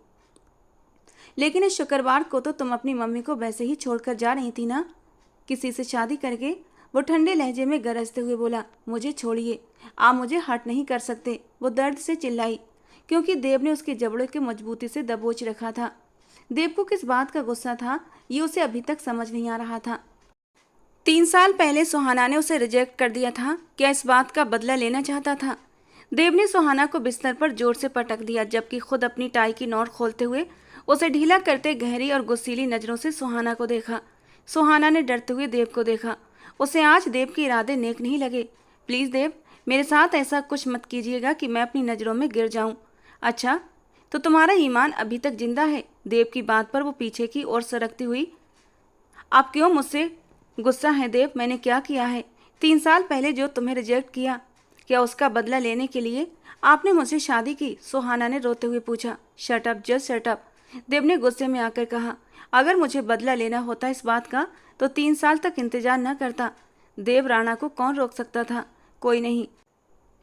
लेकिन इस शुक्रवार को तो तुम अपनी मम्मी को वैसे ही छोड़कर जा रही थी ना, किसी से शादी करके। वो ठंडे लहजे में गरजते हुए बोला, मुझे छोड़िए, आप मुझे हर्ट नहीं कर सकते। वो दर्द से चिल्लाई, क्योंकि देव ने उसके जबड़ों के मजबूती से दबोच रखा था। देव को किस बात का गुस्सा था, ये उसे अभी तक समझ नहीं आ रहा था। 3 साल पहले सुहाना ने उसे रिजेक्ट कर दिया था। क्या इस बात का बदला लेना चाहता था? देव ने सुहाना को बिस्तर पर जोर से पटक दिया, जबकि खुद अपनी टाई की नॉट खोलते हुए उसे ढीला करते गहरी और गुस्सीली नजरों से सुहाना को देखा। सुहाना ने डरते हुए देव को देखा। उसे आज देव के इरादे नेक नहीं लगे। प्लीज देव, मेरे साथ ऐसा कुछ मत कीजिएगा कि मैं अपनी नज़रों में गिर जाऊं। अच्छा, तो तुम्हारा ईमान अभी तक जिंदा है? देव की बात पर वो पीछे की ओर सरकती हुई, आप क्यों मुझसे गुस्सा है देव? मैंने क्या किया है? 3 साल पहले जो तुम्हें रिजेक्ट किया, क्या उसका बदला लेने के लिए आपने मुझसे शादी की? सुहाना ने रोते हुए पूछा। Shut up, just shut up, Dev ने गुस्से में आकर कहा। अगर मुझे बदला लेना होता इस बात का तो 3 साल तक इंतजार न करता। देव राणा को कौन रोक सकता था? कोई नहीं।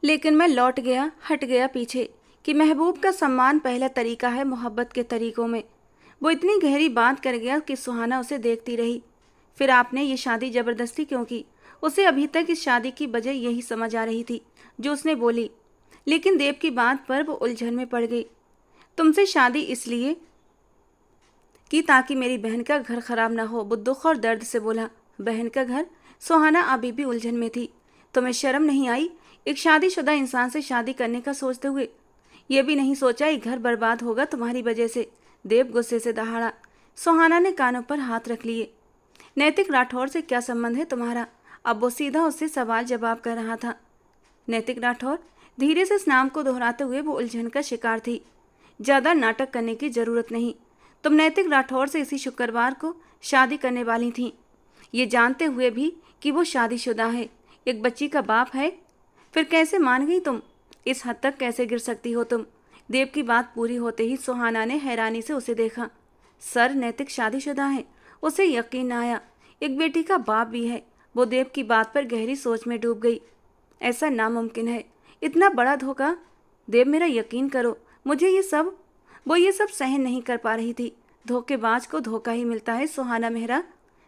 लेकिन मैं लौट गया, हट गया पीछे, कि महबूब का सम्मान पहला तरीका है मोहब्बत के तरीकों में। वो इतनी गहरी बात कर गया कि सुहाना उसे देखती रही। फिर आपने ये शादी जबरदस्ती क्यों की? उसे अभी तक इस शादी की वजह यही समझ आ रही थी जो उसने बोली, लेकिन देव की बात पर वो उलझन में पड़ गई। तुमसे शादी इसलिए कि ताकि मेरी बहन का घर खराब ना हो, वो दुख और दर्द से बोला। बहन का घर? सुहाना अभी भी उलझन में थी। तुम्हें शर्म नहीं आई एक शादीशुदा इंसान से शादी करने का सोचते हुए? ये भी नहीं सोचा ये घर बर्बाद होगा तुम्हारी वजह से? देव गुस्से से दहाड़ा। सुहाना ने कानों पर हाथ रख लिए। नैतिक राठौर से क्या संबंध है तुम्हारा? अब वो सीधा उससे सवाल जवाब कर रहा था। नैतिक राठौर? धीरे से इस नाम को दोहराते हुए वो उलझन का शिकार थी। ज्यादा नाटक करने की जरूरत नहीं। तुम नैतिक राठौर से इसी शुक्रवार को शादी करने वाली थीं, ये जानते हुए भी कि वो शादीशुदा है, एक बच्ची का बाप है। फिर कैसे मान गई तुम? इस हद तक कैसे गिर सकती हो तुम? देव की बात पूरी होते ही सुहाना ने हैरानी से उसे देखा। सर, नैतिक शादीशुदा है? उसे यकीन न आया। एक बेटी का बाप भी है। वो देव की बात पर गहरी सोच में डूब गई। ऐसा नामुमकिन है, इतना बड़ा धोखा। देव, मेरा यकीन करो, मुझे वो ये सब सहन नहीं कर पा रही थी। धोखेबाज को धोखा ही मिलता है सुहाना मेहरा।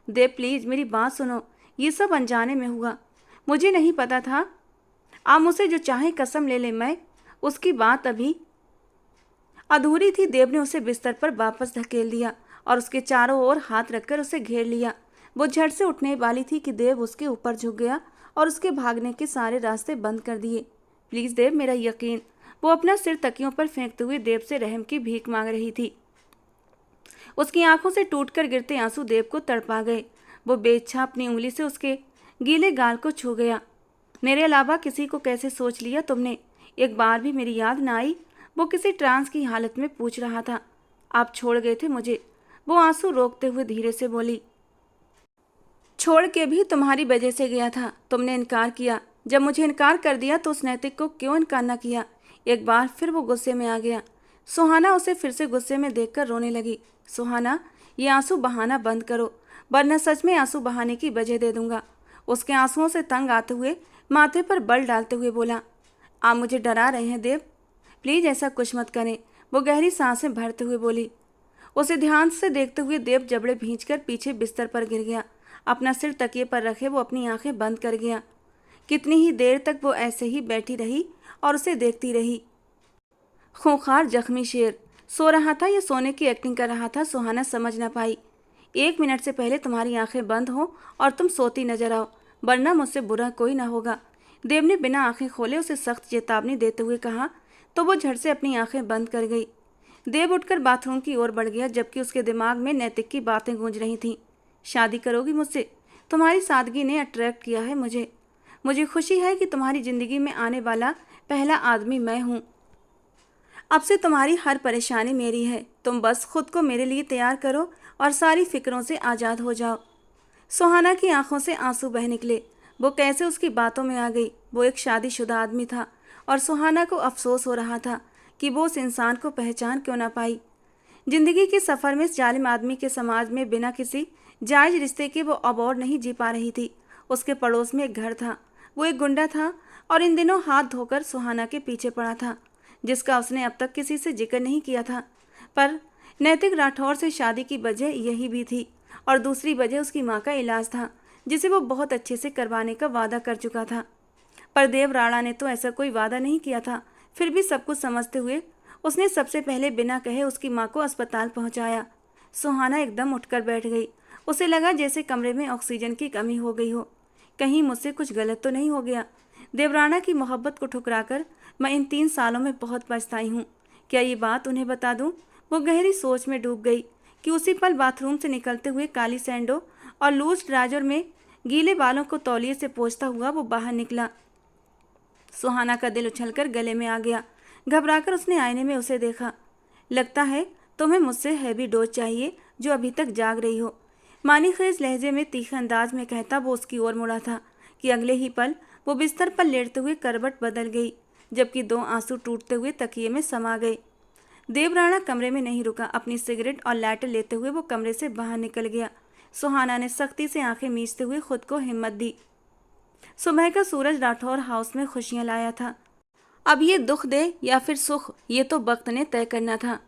देव प्लीज मेरी बात सुनो, ये सब अनजाने में हुआ, मुझे नहीं पता था। आप मुझसे जो चाहे कसम ले ले, मैं उसकी बात अभी अधूरी थी। देव ने उसे बिस्तर पर वापस धकेल दिया और उसके चारों ओर हाथ रखकर उसे घेर लिया। वो झट से उठने वाली थी कि देव उसके ऊपर झुक गया और उसके भागने के सारे रास्ते बंद कर दिए। प्लीज देव, मेरा यकीन। वो अपना सिर तकियों पर फेंकते हुए देव से रहम की भीख मांग रही थी। उसकी आंखों से टूटकर गिरते आंसू देव को तड़पा गए। वो बेइच्छा अपनी उंगली से उसके गीले गाल को छू गया। मेरे अलावा किसी को कैसे सोच लिया तुमने? एक बार भी मेरी याद ना आई? वो किसी ट्रांस की हालत में पूछ रहा था। आप छोड़ गए थे मुझे, वो आंसू रोकते हुए धीरे से बोली। छोड़ के भी तुम्हारी वजह से गया था। तुमने इनकार किया। जब मुझे इनकार कर दिया तो उस नैतिक को क्यों इनकार न किया? एक बार फिर वो गुस्से में आ गया। सुहाना उसे फिर से गुस्से में देखकर रोने लगी। सुहाना, ये आंसू बहाना बंद करो, वरना सच में आंसू बहाने की वजह दे दूंगा। उसके आंसुओं से तंग आते हुए माथे पर बल डालते हुए बोला। आप मुझे डरा रहे हैं देव, प्लीज ऐसा कुछ मत करें। वो गहरी सांसें भरते हुए बोली। उसे ध्यान से देखते हुए देव जबड़े भींचकर पीछे बिस्तर पर गिर गया। अपना सिर तकिए पर रखे वो अपनी आंखें बंद कर गया। कितनी ही देर तक वो ऐसे ही बैठी रही और उसे देखती रही। खूंखार जख्मी शेर सो रहा था या सोने की एक्टिंग कर रहा था, सुहाना समझ न पाई। 1 मिनट से पहले तुम्हारी आंखें बंद हो और तुम सोती नजर आओ, वरना मुझसे बुरा कोई ना होगा। देव ने बिना आंखें खोले उसे सख्त चेतावनी देते हुए कहा, तो वो झट से अपनी आंखें बंद कर गई। देव उठकर बाथरूम की ओर बढ़ गया, जबकि उसके दिमाग में नैतिक की बातें गूंज रही थीं। शादी करोगी मुझसे? तुम्हारी सादगी ने अट्रैक्ट किया है मुझे खुशी है कि तुम्हारी जिंदगी में आने वाला पहला आदमी मैं हूँ। अब से तुम्हारी हर परेशानी मेरी है। तुम बस खुद को मेरे लिए तैयार करो और सारी फिक्रों से आज़ाद हो जाओ। सुहाना की आंखों से आंसू बह निकले। वो कैसे उसकी बातों में आ गई। वो एक शादीशुदा आदमी था और सुहाना को अफसोस हो रहा था कि वो उस इंसान को पहचान क्यों ना पाई। जिंदगी के सफ़र में इस जालिम आदमी के समाज में बिना किसी जायज रिश्ते के वो अब और नहीं जी पा रही थी। उसके पड़ोस में एक घर था। वो एक गुंडा था और इन दिनों हाथ धोकर सुहाना के पीछे पड़ा था, जिसका उसने अब तक किसी से जिक्र नहीं किया था। पर नैतिक राठौर से शादी की वजह यही भी थी, और दूसरी वजह उसकी माँ का इलाज था, जिसे वो बहुत अच्छे से करवाने का वादा कर चुका था। पर देव राणा ने तो ऐसा कोई वादा नहीं किया था। फिर भी सब कुछ समझते हुए उसने सबसे पहले बिना कहे उसकी माँ को अस्पताल पहुंचाया। सुहाना एकदम उठकर बैठ गई। उसे लगा जैसे कमरे में ऑक्सीजन की कमी हो गई हो। कहीं मुझसे कुछ गलत तो नहीं हो गया? देवराणा की मोहब्बत को ठुकराकर मैं इन 3 सालों में बहुत पछताई हूँ। क्या ये बात उन्हें बता दूँ? वो गहरी सोच में डूब गई कि उसी पल बाथरूम से निकलते हुए काली सैंडो और लूज ट्राउजर में गीले बालों को तौलिए से पोंछता हुआ वो बाहर निकला। सुहाना का दिल उछलकर गले में आ गया। घबराकर उसने आईने में उसे देखा। लगता है तुम्हें मुझसे हैवी डोज चाहिए जो अभी तक जाग रही हो, मानीखेज लहजे में तीखे अंदाज में कहता वो उसकी ओर मुड़ा था कि अगले ही पल वो बिस्तर पर लेटते हुए करवट बदल गई, जबकि 2 आंसू टूटते हुए तकिए में समा गए। देवराणा कमरे में नहीं रुका। अपनी सिगरेट और लाइटर लेते हुए वो कमरे से बाहर निकल गया। सुहाना ने सख्ती से आंखें मीचते हुए खुद को हिम्मत दी। सुबह का सूरज राठौर हाउस में खुशियां लाया था। अब ये दुख दे या फिर सुख, ये तो वक्त ने तय करना था।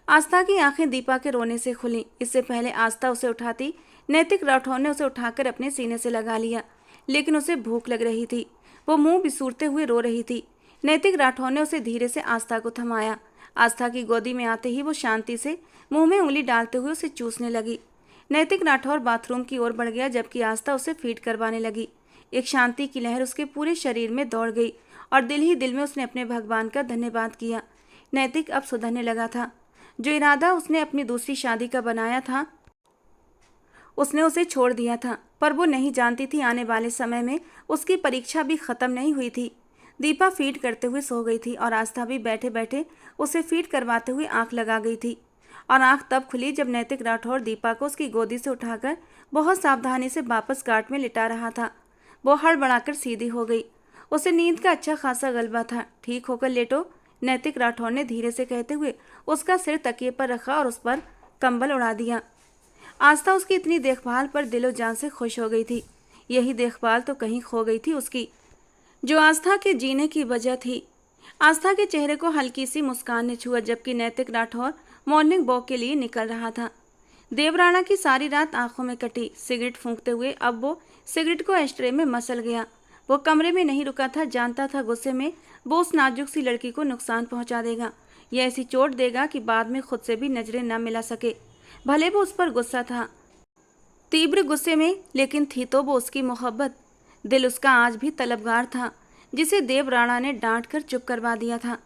आस्था की आंखें दीपा के रोने से खुली। इससे पहले आस्था उसे उठाती, नैतिक राठौर ने उसे उठाकर अपने सीने से लगा लिया, लेकिन उसे भूख लग रही थी। वो मुंह बिसूरते हुए रो रही थी। नैतिक राठौर ने उसे धीरे से आस्था को थमाया। आस्था की गोदी में आते ही वो शांति से मुंह में उंगली डालते हुए उसे चूसने लगी। नैतिक राठौर बाथरूम की ओर बढ़ गया, जबकि आस्था उसे फीड करवाने लगी। एक शांति की लहर उसके पूरे शरीर में दौड़ गई और दिल ही दिल में उसने अपने भगवान का धन्यवाद किया। नैतिक अब सुधरने लगा था। जो इरादा उसने अपनी दूसरी शादी का बनाया था उसने उसे छोड़ दिया था, पर वो नहीं जानती थी आने वाले समय में उसकी परीक्षा भी खत्म नहीं हुई थी। दीपा फीड करते हुए सो गई थी और आस्था भी बैठे बैठे उसे फीड करवाते हुए आंख लगा गई थी। और आंख तब खुली जब नैतिक राठौर दीपा को उसकी गोदी से उठाकर बहुत सावधानी से वापस गार्ड में लिटा रहा था। वो हड़बड़ाकर सीधी हो गई। उसे नींद का अच्छा खासा गलबा था। ठीक होकर लेटो, नैतिक राठौर ने धीरे से कहते हुए उसका सिर तकिए पर रखा और उस पर कंबल उड़ा दिया। आस्था उसकी इतनी देखभाल पर दिलो जान से खुश हो गई थी। यही देखभाल तो कहीं खो गई थी उसकी, जो आस्था के जीने की वजह थी। आस्था के चेहरे को हल्की सी मुस्कान ने छुआ, जबकि नैतिक राठौर मॉर्निंग वॉक के लिए निकल रहा था। देवराणा की सारी रात आंखों में कटी। सिगरेट फूंकते हुए अब वो सिगरेट को एस्ट्रे में मसल गया। वो कमरे में नहीं रुका था। जानता था गुस्से में वो उस नाजुक सी लड़की को नुकसान पहुंचा देगा या ऐसी चोट देगा कि बाद में खुद से भी नजरें न मिला सके। भले वो उस पर गुस्सा था, तीव्र गुस्से में, लेकिन थी तो वो उसकी मोहब्बत। दिल उसका आज भी तलबगार था, जिसे देवराणा ने डांट कर चुप करवा दिया था।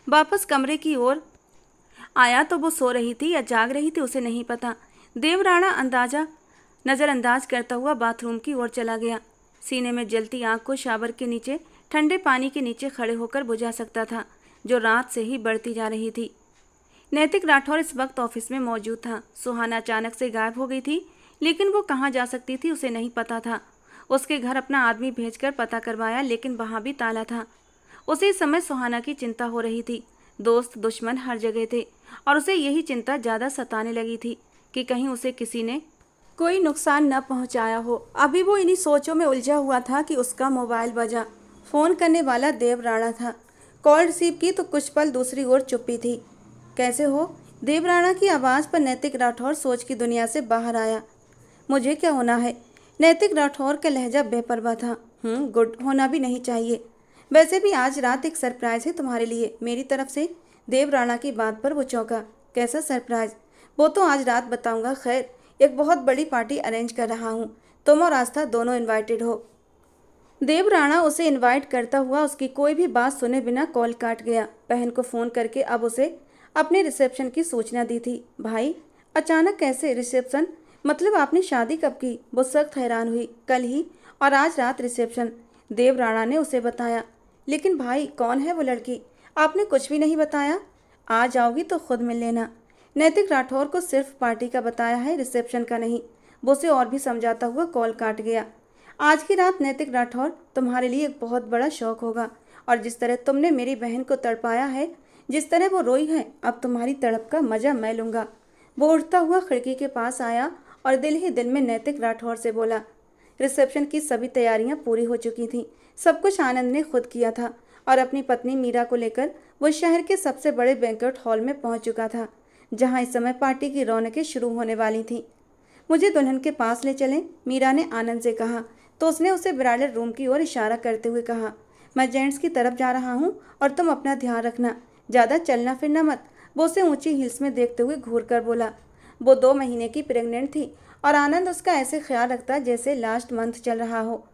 वापस कमरे की ओर आया तो वो सो रही थी या जाग रही थी उसे नहीं पता। देवराणा नजरअंदाज करता हुआ बाथरूम की ओर चला गया। सीने में जलती आग को शावर के नीचे ठंडे पानी के नीचे खड़े होकर बुझा सकता था, जो रात से ही बढ़ती जा रही थी। नैतिक राठौर इस वक्त ऑफिस में मौजूद था। सुहाना अचानक से गायब हो गई थी, लेकिन वो कहाँ जा सकती थी उसे नहीं पता था। उसके घर अपना आदमी भेजकर पता करवाया, लेकिन वहाँ भी ताला था। उसे इस समय सुहाना की चिंता हो रही थी। दोस्त दुश्मन हर जगह थे और उसे यही चिंता ज़्यादा सताने लगी थी कि कहीं उसे किसी ने कोई नुकसान न पहुंचाया हो। अभी वो इन्हीं सोचों में उलझा हुआ था कि उसका मोबाइल बजा। फ़ोन करने वाला देवराणा था। कॉल रिसीव की तो कुछ पल दूसरी ओर चुप्पी थी। कैसे हो? देवराणा की आवाज़ पर नैतिक राठौर सोच की दुनिया से बाहर आया। मुझे क्या होना है? नैतिक राठौर का लहजा बेपरवाह था। गुड, होना भी नहीं चाहिए। वैसे भी आज रात एक सरप्राइज़ है तुम्हारे लिए मेरी तरफ से। देवराणा की बात पर वो चौंका। कैसा सरप्राइज़? वो तो आज रात बताऊंगा। खैर, एक बहुत बड़ी पार्टी अरेंज कर रहा हूँ। तुम और आस्था दोनों इनवाइटेड हो। देवराणा उसे इनवाइट करता हुआ उसकी कोई भी बात सुने बिना कॉल काट गया। बहन को फ़ोन करके अब उसे अपने रिसेप्शन की सूचना दी थी। भाई, अचानक कैसे रिसेप्शन? मतलब आपने शादी कब की? वो सख्त हैरान हुई। कल ही, और आज रात रिसेप्शन, देवराणा ने उसे बताया। लेकिन भाई, कौन है वो लड़की? आपने कुछ भी नहीं बताया। आ जाओगी तो खुद मिल लेना। नैतिक राठौर को सिर्फ पार्टी का बताया है, रिसेप्शन का नहीं। वो उसे और भी समझाता हुआ कॉल काट गया। आज की रात नैतिक राठौर तुम्हारे लिए एक बहुत बड़ा शौक होगा, और जिस तरह तुमने मेरी बहन को तड़पाया है, जिस तरह वो रोई है, अब तुम्हारी तड़प का मजा मैं लूँगा। वो उठता हुआ खिड़की के पास आया और दिल ही दिल में नैतिक राठौर से बोला। रिसेप्शन की सभी तैयारियां पूरी हो चुकी थीं। सब कुछ आनंद ने खुद किया था और अपनी पत्नी मीरा को लेकर वो शहर के सबसे बड़े बैंक्वेट हॉल में पहुंच चुका था, जहां इस समय पार्टी की रौनकें शुरू होने वाली थीं। मुझे दुल्हन के पास ले चलें, मीरा ने आनंद से कहा तो उसने उसे ब्राइडल रूम की ओर इशारा करते हुए कहा, मैं जेंट्स की तरफ जा रहा हूँ और तुम अपना ध्यान रखना, ज़्यादा चलना फिरना मत। वो उसे ऊंची हिल्स में देखते हुए घूर कर बोला। वो 2 महीने की प्रेग्नेंट थी और आनंद उसका ऐसे ख्याल रखता जैसे लास्ट मंथ चल रहा हो।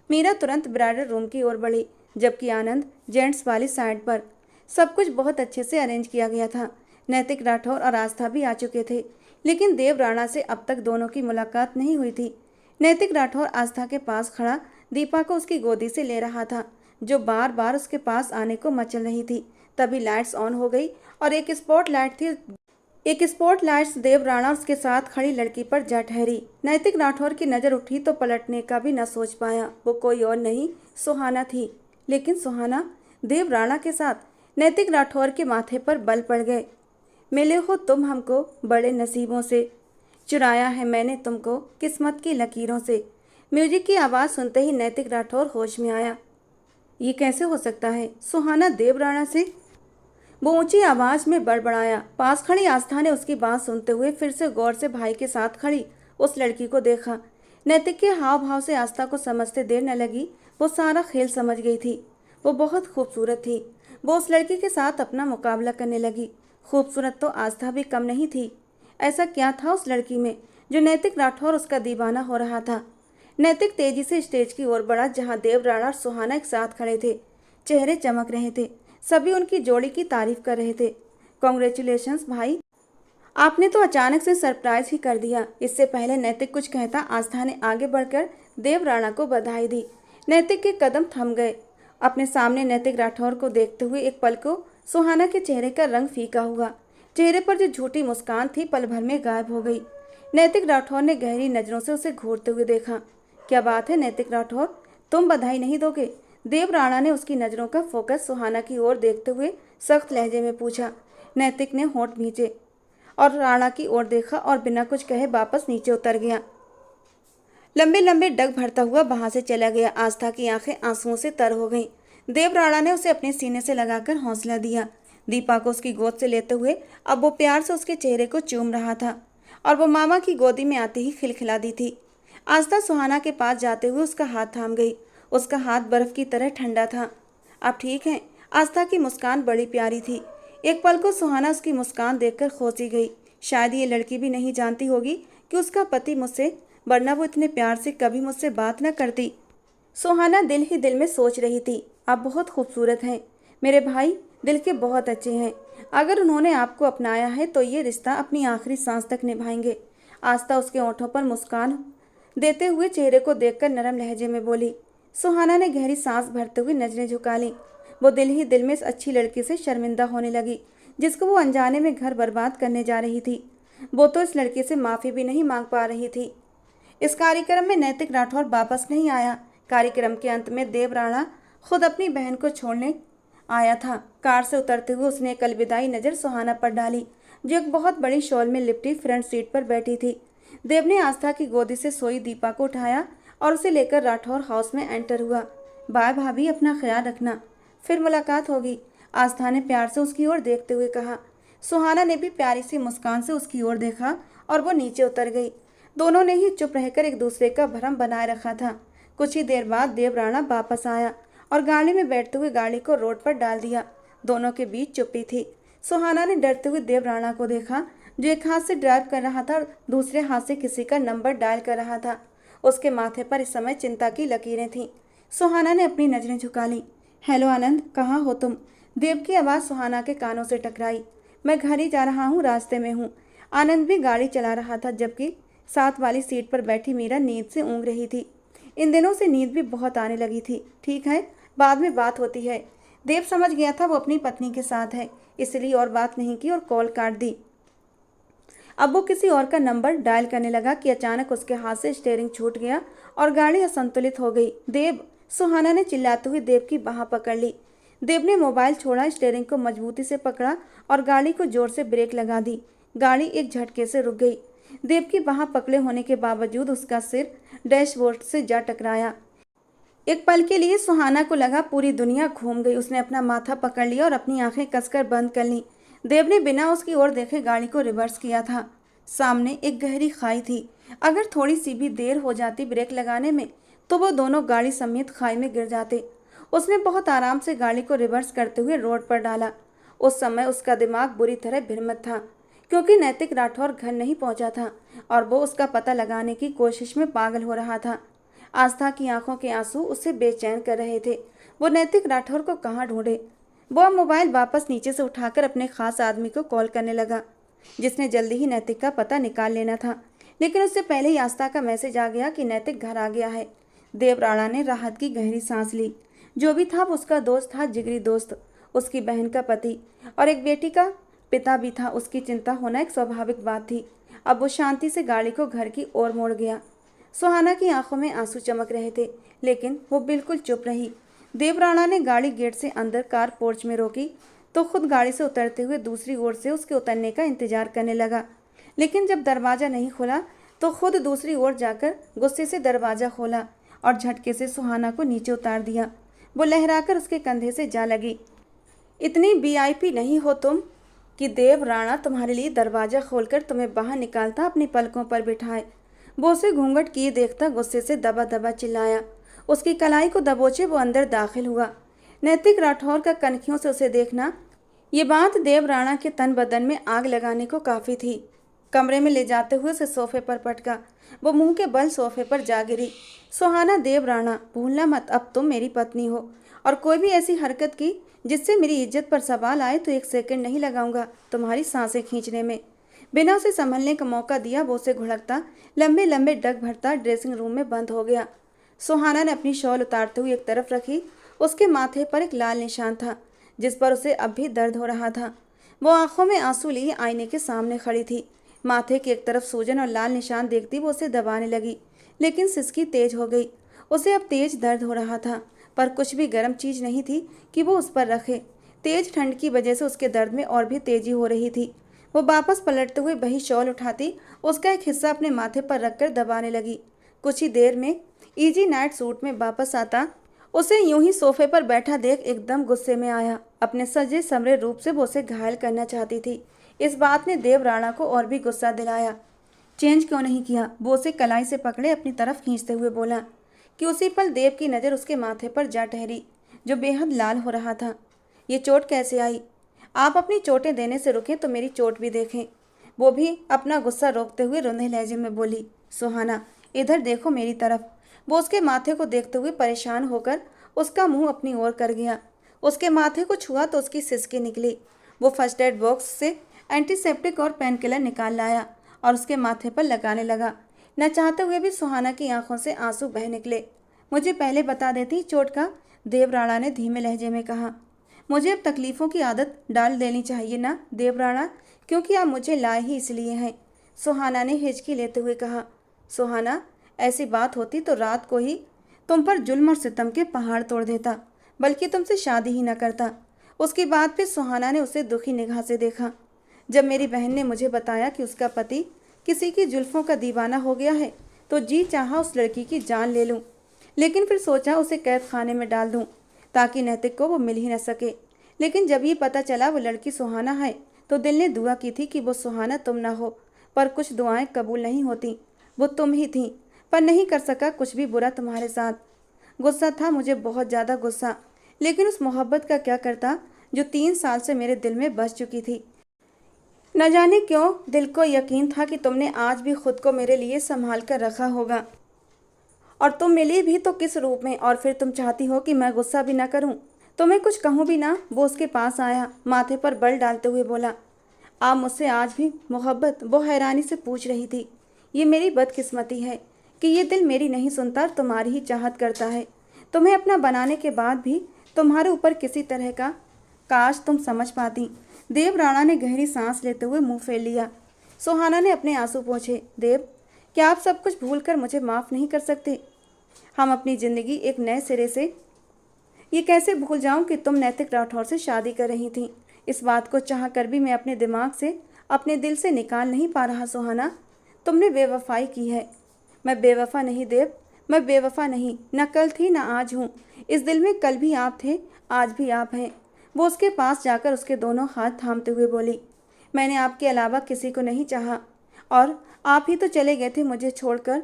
मीरा तुरंत ब्राइडल रूम की ओर बढ़ी, जबकि आनंद जेंट्स वाली साइड पर। सब कुछ बहुत अच्छे से अरेंज किया गया था। नैतिक राठौर और आस्था भी आ चुके थे, लेकिन देव राणा से अब तक दोनों की मुलाकात नहीं हुई थी। नैतिक राठौर आस्था के पास खड़ा दीपा को उसकी गोदी से ले रहा था, जो बार बार उसके पास आने को मचल रही थी। तभी लाइट्स ऑन हो गई और एक स्पॉट लाइट्स देव राणा और उसके साथ खड़ी लड़की पर जा ठहरी। नैतिक राठौर की नज़र उठी तो पलटने का भी न सोच पाया। वो कोई और नहीं, सुहाना थी। लेकिन सुहाना देव राणा के साथ। नैतिक राठौर के माथे पर बल पड़ गए। मिले हो तुम हमको बड़े नसीबों से, चुराया है मैंने तुमको किस्मत की लकीरों से। म्यूजिक की आवाज़ सुनते ही नैतिक राठौर होश में आया। ये कैसे हो सकता है? सुहाना देव राणा से? वो ऊंची आवाज में बड़बड़ाया। पास खड़ी आस्था ने उसकी बात सुनते हुए फिर से गौर से भाई के साथ खड़ी उस लड़की को देखा। नैतिक के हाव भाव से आस्था को समझते देर न लगी। वो सारा खेल समझ गई थी। वो बहुत खूबसूरत थी। वो उस लड़की के साथ अपना मुकाबला करने लगी। खूबसूरत तो आस्था भी कम नहीं थी। ऐसा क्या था उस लड़की में जो नैतिक राठौर उसका दीवाना हो रहा था? नैतिक तेजी से स्टेज की ओर बढ़ा, जहां देव राणा और सुहाना एक साथ खड़े थे। चेहरे चमक रहे थे। सभी उनकी जोड़ी की तारीफ कर रहे थे। कॉन्ग्रेचुलेशंस भाई, आपने तो अचानक से सरप्राइज ही कर दिया। इससे पहले नैतिक कुछ कहता, आस्था ने आगे बढ़कर देव राणा को बधाई दी। नैतिक के कदम थम गए। अपने सामने नैतिक राठौर को देखते हुए एक पल को सुहाना के चेहरे का रंग फीका हुआ। चेहरे पर जो झूठी मुस्कान थी पल भर में गायब हो गई। नैतिक राठौर ने गहरी नजरों से उसे घूरते हुए देखा। क्या बात है नैतिक राठौर, तुम बधाई नहीं दोगे? देव राणा ने उसकी नज़रों का फोकस सुहाना की ओर देखते हुए सख्त लहजे में पूछा। नैतिक ने होंठ भींचे और राणा की ओर देखा और बिना कुछ कहे वापस नीचे उतर गया। लंबे लंबे डग भरता हुआ वहां से चला गया। आस्था की आंखें आंसुओं से तर हो गईं। देव राणा ने उसे अपने सीने से लगाकर हौसला दिया। दीपा को उसकी गोद से लेते हुए अब वो प्यार से उसके चेहरे को चूम रहा था और वो मामा की गोदी में आते ही खिलखिला दी थी। आस्था सुहाना के पास जाते हुए उसका हाथ थाम गई। उसका हाथ बर्फ की तरह ठंडा था। आप ठीक हैं? आस्था की मुस्कान बड़ी प्यारी थी। एक पल को सुहाना उसकी मुस्कान देखकर खोसी गई। शायद ये लड़की भी नहीं जानती होगी कि उसका पति मुझसे, वरना वो इतने प्यार से कभी मुझसे बात न करती। सुहाना दिल ही दिल में सोच रही थी, आप बहुत खूबसूरत हैं। मेरे भाई दिल के बहुत अच्छे हैं। अगर उन्होंने आपको अपनाया है तो ये रिश्ता अपनी आखिरी सांस तक निभाएंगे। आस्था उसके ओंठों पर मुस्कान देते हुए चेहरे को देखकर नरम लहजे में बोली। सुहाना ने गहरी सांस भरते हुए नजरें झुका लीं। वो दिल ही दिल में इस अच्छी लड़की से शर्मिंदा होने लगी, जिसको वो अनजाने में घर बर्बाद करने जा रही थी। वो तो इस लड़की से माफ़ी भी नहीं मांग पा रही थी। इस कार्यक्रम में नैतिक राठौर वापस नहीं आया। कार्यक्रम के अंत में देव राणा खुद अपनी बहन को छोड़ने आया था। कार से उतरते हुए उसने एक अलविदाई नज़र सुहाना पर डाली, जो एक बहुत बड़ी शॉल में लिपटी फ्रंट सीट पर बैठी थी। देव ने आस्था की गोदी से सोई दीपा को उठाया और उसे लेकर राठौर हाउस में एंटर हुआ। बाय भाभी, अपना ख्याल रखना, फिर मुलाकात होगी, आस्था ने प्यार से उसकी ओर देखते हुए कहा। सुहाना ने भी प्यारी सी मुस्कान से उसकी ओर देखा और वो नीचे उतर गई। दोनों ने ही चुप रहकर एक दूसरे का भ्रम बनाए रखा था। कुछ ही देर बाद देव राणा वापस आया और गाड़ी में बैठते हुए गाड़ी को रोड पर डाल दिया। दोनों के बीच चुप्पी थी। सुहाना ने डरते हुए देव राणा को देखा, जो एक हाथ से ड्राइव कर रहा था और दूसरे हाथ से किसी का नंबर डायल कर रहा था। उसके माथे पर इस समय चिंता की लकीरें थीं। सुहाना ने अपनी नजरें झुका लीं। हेलो आनंद, कहाँ हो तुम? देव की आवाज़ सुहाना के कानों से टकराई। मैं घर ही जा रहा हूँ, रास्ते में हूँ। आनंद भी गाड़ी चला रहा था, जबकि साथ वाली सीट पर बैठी मीरा नींद से ऊँग रही थी। इन दिनों से नींद भी बहुत आने लगी थी। ठीक है, बाद में बात होती है। देव समझ गया था वो अपनी पत्नी के साथ है, इसलिए और बात नहीं की और कॉल काट दी। अब वो किसी और का नंबर डायल करने लगा कि अचानक उसके हाथ से स्टीयरिंग छूट गया और गाड़ी असंतुलित हो गई। देव, सुहाना ने चिल्लाते हुए देव की बाह पकड़ ली। देव ने मोबाइल छोड़ा, स्टीयरिंग को मजबूती से पकड़ा और गाड़ी को जोर से ब्रेक लगा दी। गाड़ी एक झटके से रुक गई। देव की बाह पकड़े होने के बावजूद उसका सिर डैशबोर्ड से जा टकराया। एक पल के लिए सुहाना को लगा पूरी दुनिया घूम गई। उसने अपना माथा पकड़ लिया और अपनी आंखें कसकर बंद कर ली। देव ने बिना उसकी ओर देखे गाड़ी को रिवर्स किया था। सामने एक गहरी खाई थी। अगर थोड़ी सी भी देर हो जाती ब्रेक लगाने में तो वो दोनों गाड़ी समेत खाई में गिर जाते। उसने बहुत आराम से गाड़ी को रिवर्स करते हुए रोड पर डाला। उस समय उसका दिमाग बुरी तरह भ्रमित था, क्योंकि नैतिक राठौर घर नहीं पहुंचा था और वो उसका पता लगाने की कोशिश में पागल हो रहा था। आस्था की आंखों के आंसू उसे बेचैन कर रहे थे। वो नैतिक राठौर को कहाँ ढूंढे। वो मोबाइल वापस नीचे से उठाकर अपने खास आदमी को कॉल करने लगा, जिसने जल्दी ही नैतिक का पता निकाल लेना था। लेकिन उससे पहले ही आस्था का मैसेज आ गया कि नैतिक घर आ गया है। देव राणा ने राहत की गहरी सांस ली। जो भी था वो उसका दोस्त था, जिगरी दोस्त, उसकी बहन का पति और एक बेटी का पिता भी था। उसकी चिंता होना एक स्वाभाविक बात थी। अब वो शांति से गाड़ी को घर की ओर मोड़ गया। सुहाना की आंखों में आंसू चमक रहे थे, लेकिन वो बिल्कुल चुप रही। देव राणा ने गाड़ी गेट से अंदर कार पोर्च में रोकी तो खुद गाड़ी से उतरते हुए दूसरी ओर से उसके उतरने का इंतजार करने लगा। लेकिन जब दरवाज़ा नहीं खुला तो खुद दूसरी ओर जाकर गुस्से से दरवाज़ा खोला और झटके से सुहाना को नीचे उतार दिया। वो लहराकर उसके कंधे से जा लगी। इतनी वीआईपी नहीं हो तुम कि देव राणा तुम्हारे लिए दरवाज़ा खोलकर तुम्हें बाहर निकालता अपनी पलकों पर बिठाए। वो उसे घूंघट किए देखता गुस्से से दबा दबा चिल्लाया। उसकी कलाई को दबोचे वो अंदर दाखिल हुआ। नैतिक राठौर का कनखियों से उसे देखना, ये बात देव राणा के तन बदन में आग लगाने को काफ़ी थी। कमरे में ले जाते हुए उसे सोफे पर पटका। वो मुंह के बल सोफे पर जा गिरी। सुहाना, देव राणा, भूलना मत अब तुम मेरी पत्नी हो, और कोई भी ऐसी हरकत की जिससे मेरी इज्जत पर सवाल आए तो एक सेकंड नहीं लगाऊंगा तुम्हारी सांसें खींचने में। बिना उसे संभलने का मौका दिया वो उसे घुड़कता लंबे लंबे डग भरता ड्रेसिंग रूम में बंद हो गया। सुहाना ने अपनी शॉल उतारते हुए एक तरफ रखी। उसके माथे पर एक लाल निशान था जिस पर उसे अब भी दर्द हो रहा था। वो आंखों में आंसू लिए आईने के सामने खड़ी थी। माथे की एक तरफ सूजन और लाल निशान देखती वो उसे दबाने लगी, लेकिन सिसकी तेज हो गई। उसे अब तेज दर्द हो रहा था, पर कुछ भी गर्म चीज नहीं थी कि वो उस पर रखे। तेज ठंड की वजह से उसके दर्द में और भी तेजी हो रही थी। वो वापस पलटते हुए वही शॉल उठाती, उसका एक हिस्सा अपने माथे पर रखकर दबाने लगी। कुछ ही देर में इजी नाइट सूट में वापस आता उसे यूं ही सोफे पर बैठा देख एकदम गुस्से में आया। अपने सजे समरे रूप से वो उसे घायल करना चाहती थी। इस बात ने देव राणा को और भी गुस्सा दिलाया। चेंज क्यों नहीं किया? वो उसे कलाई से पकड़े अपनी तरफ खींचते हुए बोला कि उसी पल देव की नज़र उसके माथे पर जा ठहरी, जो बेहद लाल हो रहा था। ये चोट कैसे आई? आप अपनी चोटें देने से रुकें तो मेरी चोट भी देखें। वो भी अपना गुस्सा रोकते हुए रुंधे लहजे में बोली, सुहाना इधर देखो मेरी तरफ। वो उसके माथे को देखते हुए परेशान होकर उसका मुंह अपनी ओर कर गया। उसके माथे को छुआ तो उसकी सिसकी निकली। वो फर्स्ट एड बॉक्स से एंटीसेप्टिक और पेन किलर निकाल लाया और उसके माथे पर लगाने लगा। न चाहते हुए भी सुहाना की आंखों से आंसू बह निकले। मुझे पहले बता देती चोट का, देव राणा ने धीमे लहजे में कहा। मुझे अब तकलीफ़ों की आदत डाल देनी चाहिए ना देव राणा, क्योंकि आप मुझे लाए ही इसलिए हैं, सुहाना ने हिचकी लेते हुए कहा। सुहाना, ऐसी बात होती तो रात को ही तुम पर जुल्म और सितम के पहाड़ तोड़ देता, बल्कि तुमसे शादी ही न करता। उसकी बात पे सुहाना ने उसे दुखी निगाह से देखा। जब मेरी बहन ने मुझे बताया कि उसका पति किसी की जुल्फों का दीवाना हो गया है तो जी चाहा उस लड़की की जान ले लूं, लेकिन फिर सोचा उसे कैद खाने में डाल दूं ताकि नैतिक को वो मिल ही न सके। लेकिन जब ये पता चला वो लड़की सुहाना है तो दिल ने दुआ की थी कि वो सुहाना तुम ना हो, पर कुछ दुआएं कबूल नहीं होती। वो तुम ही थी, पर नहीं कर सका कुछ भी बुरा तुम्हारे साथ। गुस्सा था मुझे, बहुत ज़्यादा गुस्सा, लेकिन उस मोहब्बत का क्या करता जो 3 साल से मेरे दिल में बस चुकी थी। न जाने क्यों दिल को यकीन था कि तुमने आज भी खुद को मेरे लिए संभाल कर रखा होगा, और तुम मिली भी तो किस रूप में। और फिर तुम चाहती हो कि मैं गुस्सा भी ना करूं, तुम्हें कुछ कहूं भी ना। वो उसके पास आया, माथे पर बल डालते हुए बोला, आप मुझसे आज भी मोहब्बत? वो हैरानी से पूछ रही थी। ये मेरी बदकिस्मती है कि ये दिल मेरी नहीं सुनता, तुम्हारी ही चाहत करता है। तुम्हें अपना बनाने के बाद भी तुम्हारे ऊपर किसी तरह का, काश तुम समझ पाती। देव राणा ने गहरी सांस लेते हुए मुंह फेर लिया। सुहाना ने अपने आंसू पोंछे। देव, क्या आप सब कुछ भूल कर मुझे माफ़ नहीं कर सकते? हम अपनी ज़िंदगी एक नए सिरे से, ये कैसे भूल जाऊं कि तुम नैतिक राठौर से शादी कर रही थी। इस बात को चाह कर भी मैं अपने दिमाग से, अपने दिल से निकाल नहीं पा रहा। सुहाना, तुमने बेवफाई की है। मैं बेवफा नहीं देव, मैं बेवफा नहीं, न कल थी न आज हूँ। इस दिल में कल भी आप थे, आज भी आप हैं। वो उसके पास जाकर उसके दोनों हाथ थामते हुए बोली, मैंने आपके अलावा किसी को नहीं चाहा, और आप ही तो चले गए थे मुझे छोड़कर।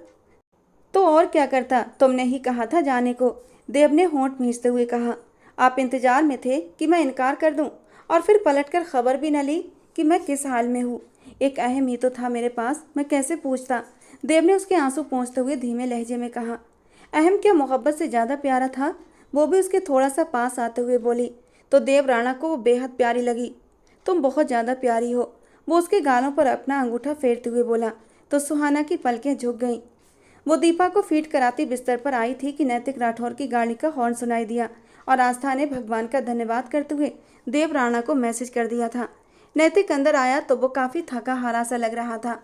तो और क्या करता, तुमने ही कहा था जाने को। देव ने होंठ मींचते हुए कहा। आप इंतजार में थे कि मैं इनकार कर दूं, और फिर पलटकर खबर भी न ली कि मैं किस हाल में हूँ। एक अहम ही तो था मेरे पास, मैं कैसे पूछता। देव ने उसके आंसू पोंछते हुए धीमे लहजे में कहा। अहम क्या मोहब्बत से ज़्यादा प्यारा था? वो भी उसके थोड़ा सा पास आते हुए बोली। तो देव राणा को वो बेहद प्यारी लगी। तुम बहुत ज़्यादा प्यारी हो, वो उसके गालों पर अपना अंगूठा फेरते हुए बोला। तो सुहाना की पलकें झुक गईं। वो दीपा को फीट कराती बिस्तर पर आई थी कि नैतिक राठौर की गाड़ी का हॉर्न सुनाई दिया, और आस्था ने भगवान का धन्यवाद करते हुए देव राणा को मैसेज कर दिया था। नैतिक अंदर आया तो वो काफ़ी थका हारा सा लग रहा था।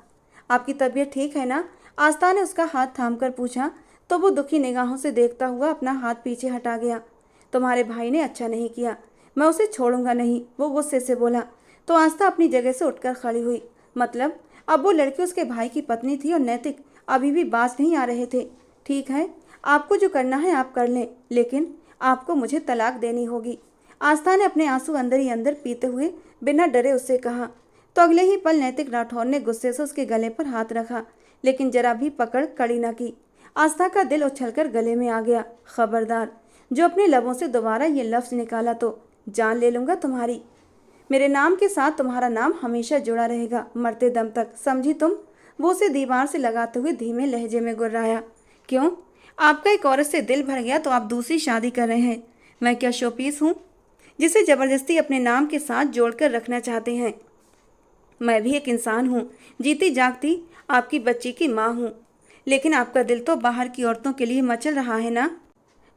आपकी तबीयत ठीक है ना? आस्था ने उसका हाथ थामकर पूछा, तो वो दुखी निगाहों से देखता हुआ अपना हाथ पीछे हटा गया। तुम्हारे भाई ने अच्छा नहीं किया, मैं उसे छोड़ूंगा नहीं, वो गुस्से से बोला। तो आस्था अपनी जगह से उठकर खड़ी हुई। मतलब अब वो लड़की उसके भाई की पत्नी थी और नैतिक अभी भी बाज नहीं आ रहे थे। ठीक है, आपको जो करना है आप कर लें, लेकिन आपको मुझे तलाक देनी होगी। आस्था ने अपने आंसू अंदर ही अंदर पीते हुए बिना डरे उससे कहा। तो अगले ही पल नैतिक राठौर ने गुस्से से उसके गले पर हाथ रखा, लेकिन जरा भी पकड़ कड़ी न की। आस्था का दिल उछलकर गले में आ गया। खबरदार, जो अपने लबों से दोबारा ये लफ्ज़ निकाला तो जान ले लूँगा तुम्हारी। मेरे नाम के साथ तुम्हारा नाम हमेशा जुड़ा रहेगा, मरते दम तक, समझी तुम? वो उसे दीवार से लगाते हुए धीमे लहजे में गुर्राया। क्यों? आपका एक औरत से दिल भर गया तो आप दूसरी शादी कर रहे हैं। मैं क्या शोपीस हूँ जिसे ज़बरदस्ती अपने नाम के साथ जोड़कर रखना चाहते हैं? मैं भी एक इंसान हूँ, जीती जागती आपकी बच्ची की माँ हूँ। लेकिन आपका दिल तो बाहर की औरतों के लिए मचल रहा है ना?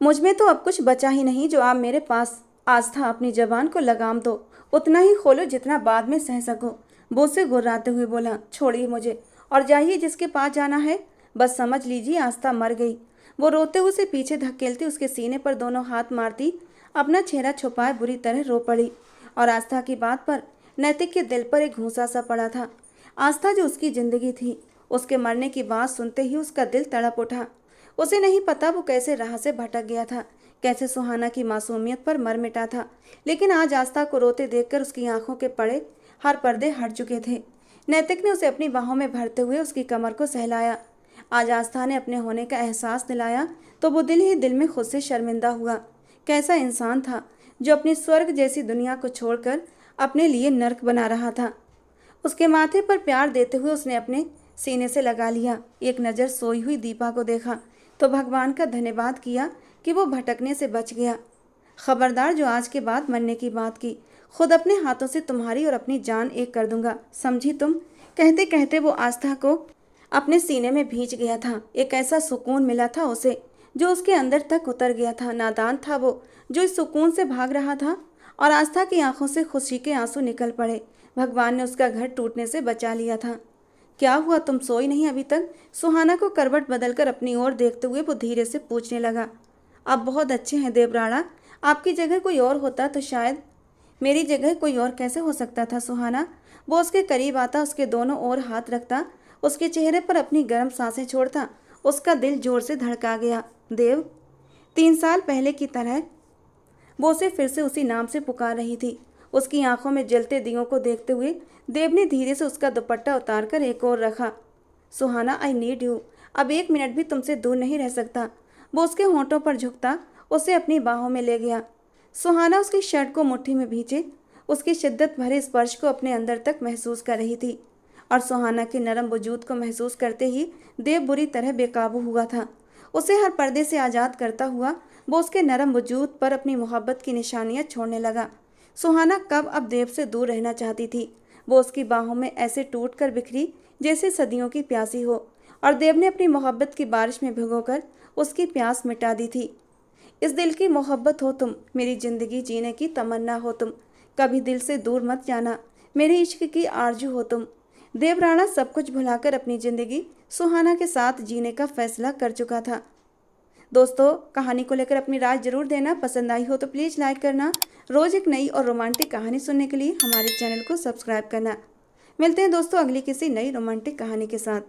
मुझ में तो अब कुछ बचा ही नहीं जो आप मेरे पास। आस्था, अपनी जबान को लगाम दो, उतना ही खोलो जितना बाद में सह सको। वो से गुर्राते हुए बोला। छोड़िए मुझे और जाइए जिसके पास जाना है। बस समझ लीजिए आस्था मर गई। वो रोते हुए उसे पीछे धकेलती उसके सीने पर दोनों हाथ मारती अपना चेहरा छुपाए बुरी तरह रो पड़ी। और आस्था की बात पर नैतिक के दिल पर एक घूंसा सा पड़ा था। आस्था जो उसकी जिंदगी थी, उसके मरने की बात सुनते ही उसका दिल तड़प उठा। उसे नहीं पता वो कैसे राह से भटक गया था, कैसे सुहाना की मासूमियत पर मर मिटा था। लेकिन आज आस्था को रोते देखकर उसकी आंखों के पड़े हर पर्दे हट चुके थे। नैतिक ने उसे अपनी बाहों में भरते हुए उसकी कमर को सहलाया। आज आस्था ने अपने होने का एहसास दिलाया तो वो दिल ही दिल में खुद से शर्मिंदा हुआ। कैसा इंसान था जो अपनी स्वर्ग जैसी दुनिया को छोड़कर अपने लिए नर्क बना रहा था। उसके माथे पर प्यार देते हुए उसने अपने सीने से लगा लिया। एक नज़र सोई हुई दीपा को देखा तो भगवान का धन्यवाद किया कि वो भटकने से बच गया। खबरदार, जो आज के बाद मरने की बात की, खुद अपने हाथों से तुम्हारी और अपनी जान एक कर दूंगा, समझी तुम? कहते कहते वो आस्था को अपने सीने में भींच गया था। एक ऐसा सुकून मिला था उसे जो उसके अंदर तक उतर गया था। नादान था वो जो इस सुकून से भाग रहा था, और आस्था की आंखों से खुशी के आंसू निकल पड़े। भगवान ने उसका घर टूटने से बचा लिया था। क्या हुआ, तुम सोई नहीं अभी तक? सुहाना को करवट बदलकर अपनी ओर देखते हुए वो धीरे से पूछने लगा। आप बहुत अच्छे हैं देवराणा, आपकी जगह कोई और होता तो शायद। मेरी जगह कोई और कैसे हो सकता था सुहाना? वो उसके करीब आता, उसके दोनों ओर हाथ रखता, उसके चेहरे पर अपनी गर्म सांसें छोड़ता। उसका दिल जोर से धड़का गया। देव। 3 साल पहले की तरह वो उसे फिर से उसी नाम से पुकार रही थी। उसकी आंखों में जलते दियों को देखते हुए देव ने धीरे से उसका दुपट्टा उतारकर एक ओर रखा। सुहाना, आई नीड यू, अब 1 मिनट भी तुमसे दूर नहीं रह सकता। वो उसके होंठों पर झुकता उसे अपनी बाहों में ले गया। सुहाना उसकी शर्ट को मुट्ठी में भींचे उसकी शिद्दत भरे स्पर्श को अपने अंदर तक महसूस कर रही थी, और सुहाना के नरम वजूद को महसूस करते ही देव बुरी तरह बेकाबू हुआ था। उसे हर पर्दे से आज़ाद करता हुआ वो उसके नरम वजूद पर अपनी मोहब्बत की निशानियां छोड़ने लगा। सुहाना कब अब देव से दूर रहना चाहती थी। वो उसकी बाहों में ऐसे टूट कर बिखरी जैसे सदियों की प्यासी हो, और देव ने अपनी मोहब्बत की बारिश में भिगोकर उसकी प्यास मिटा दी थी। इस दिल की मोहब्बत हो तुम, मेरी ज़िंदगी जीने की तमन्ना हो तुम, कभी दिल से दूर मत जाना, मेरे इश्क की आरजू हो तुम। देवराणा सब कुछ भुलाकर अपनी ज़िंदगी सुहाना के साथ जीने का फैसला कर चुका था। दोस्तों, कहानी को लेकर अपनी राय जरूर देना। पसंद आई हो तो प्लीज़ लाइक करना। रोज़ एक नई और रोमांटिक कहानी सुनने के लिए हमारे चैनल को सब्सक्राइब करना। मिलते हैं दोस्तों अगली किसी नई रोमांटिक कहानी के साथ।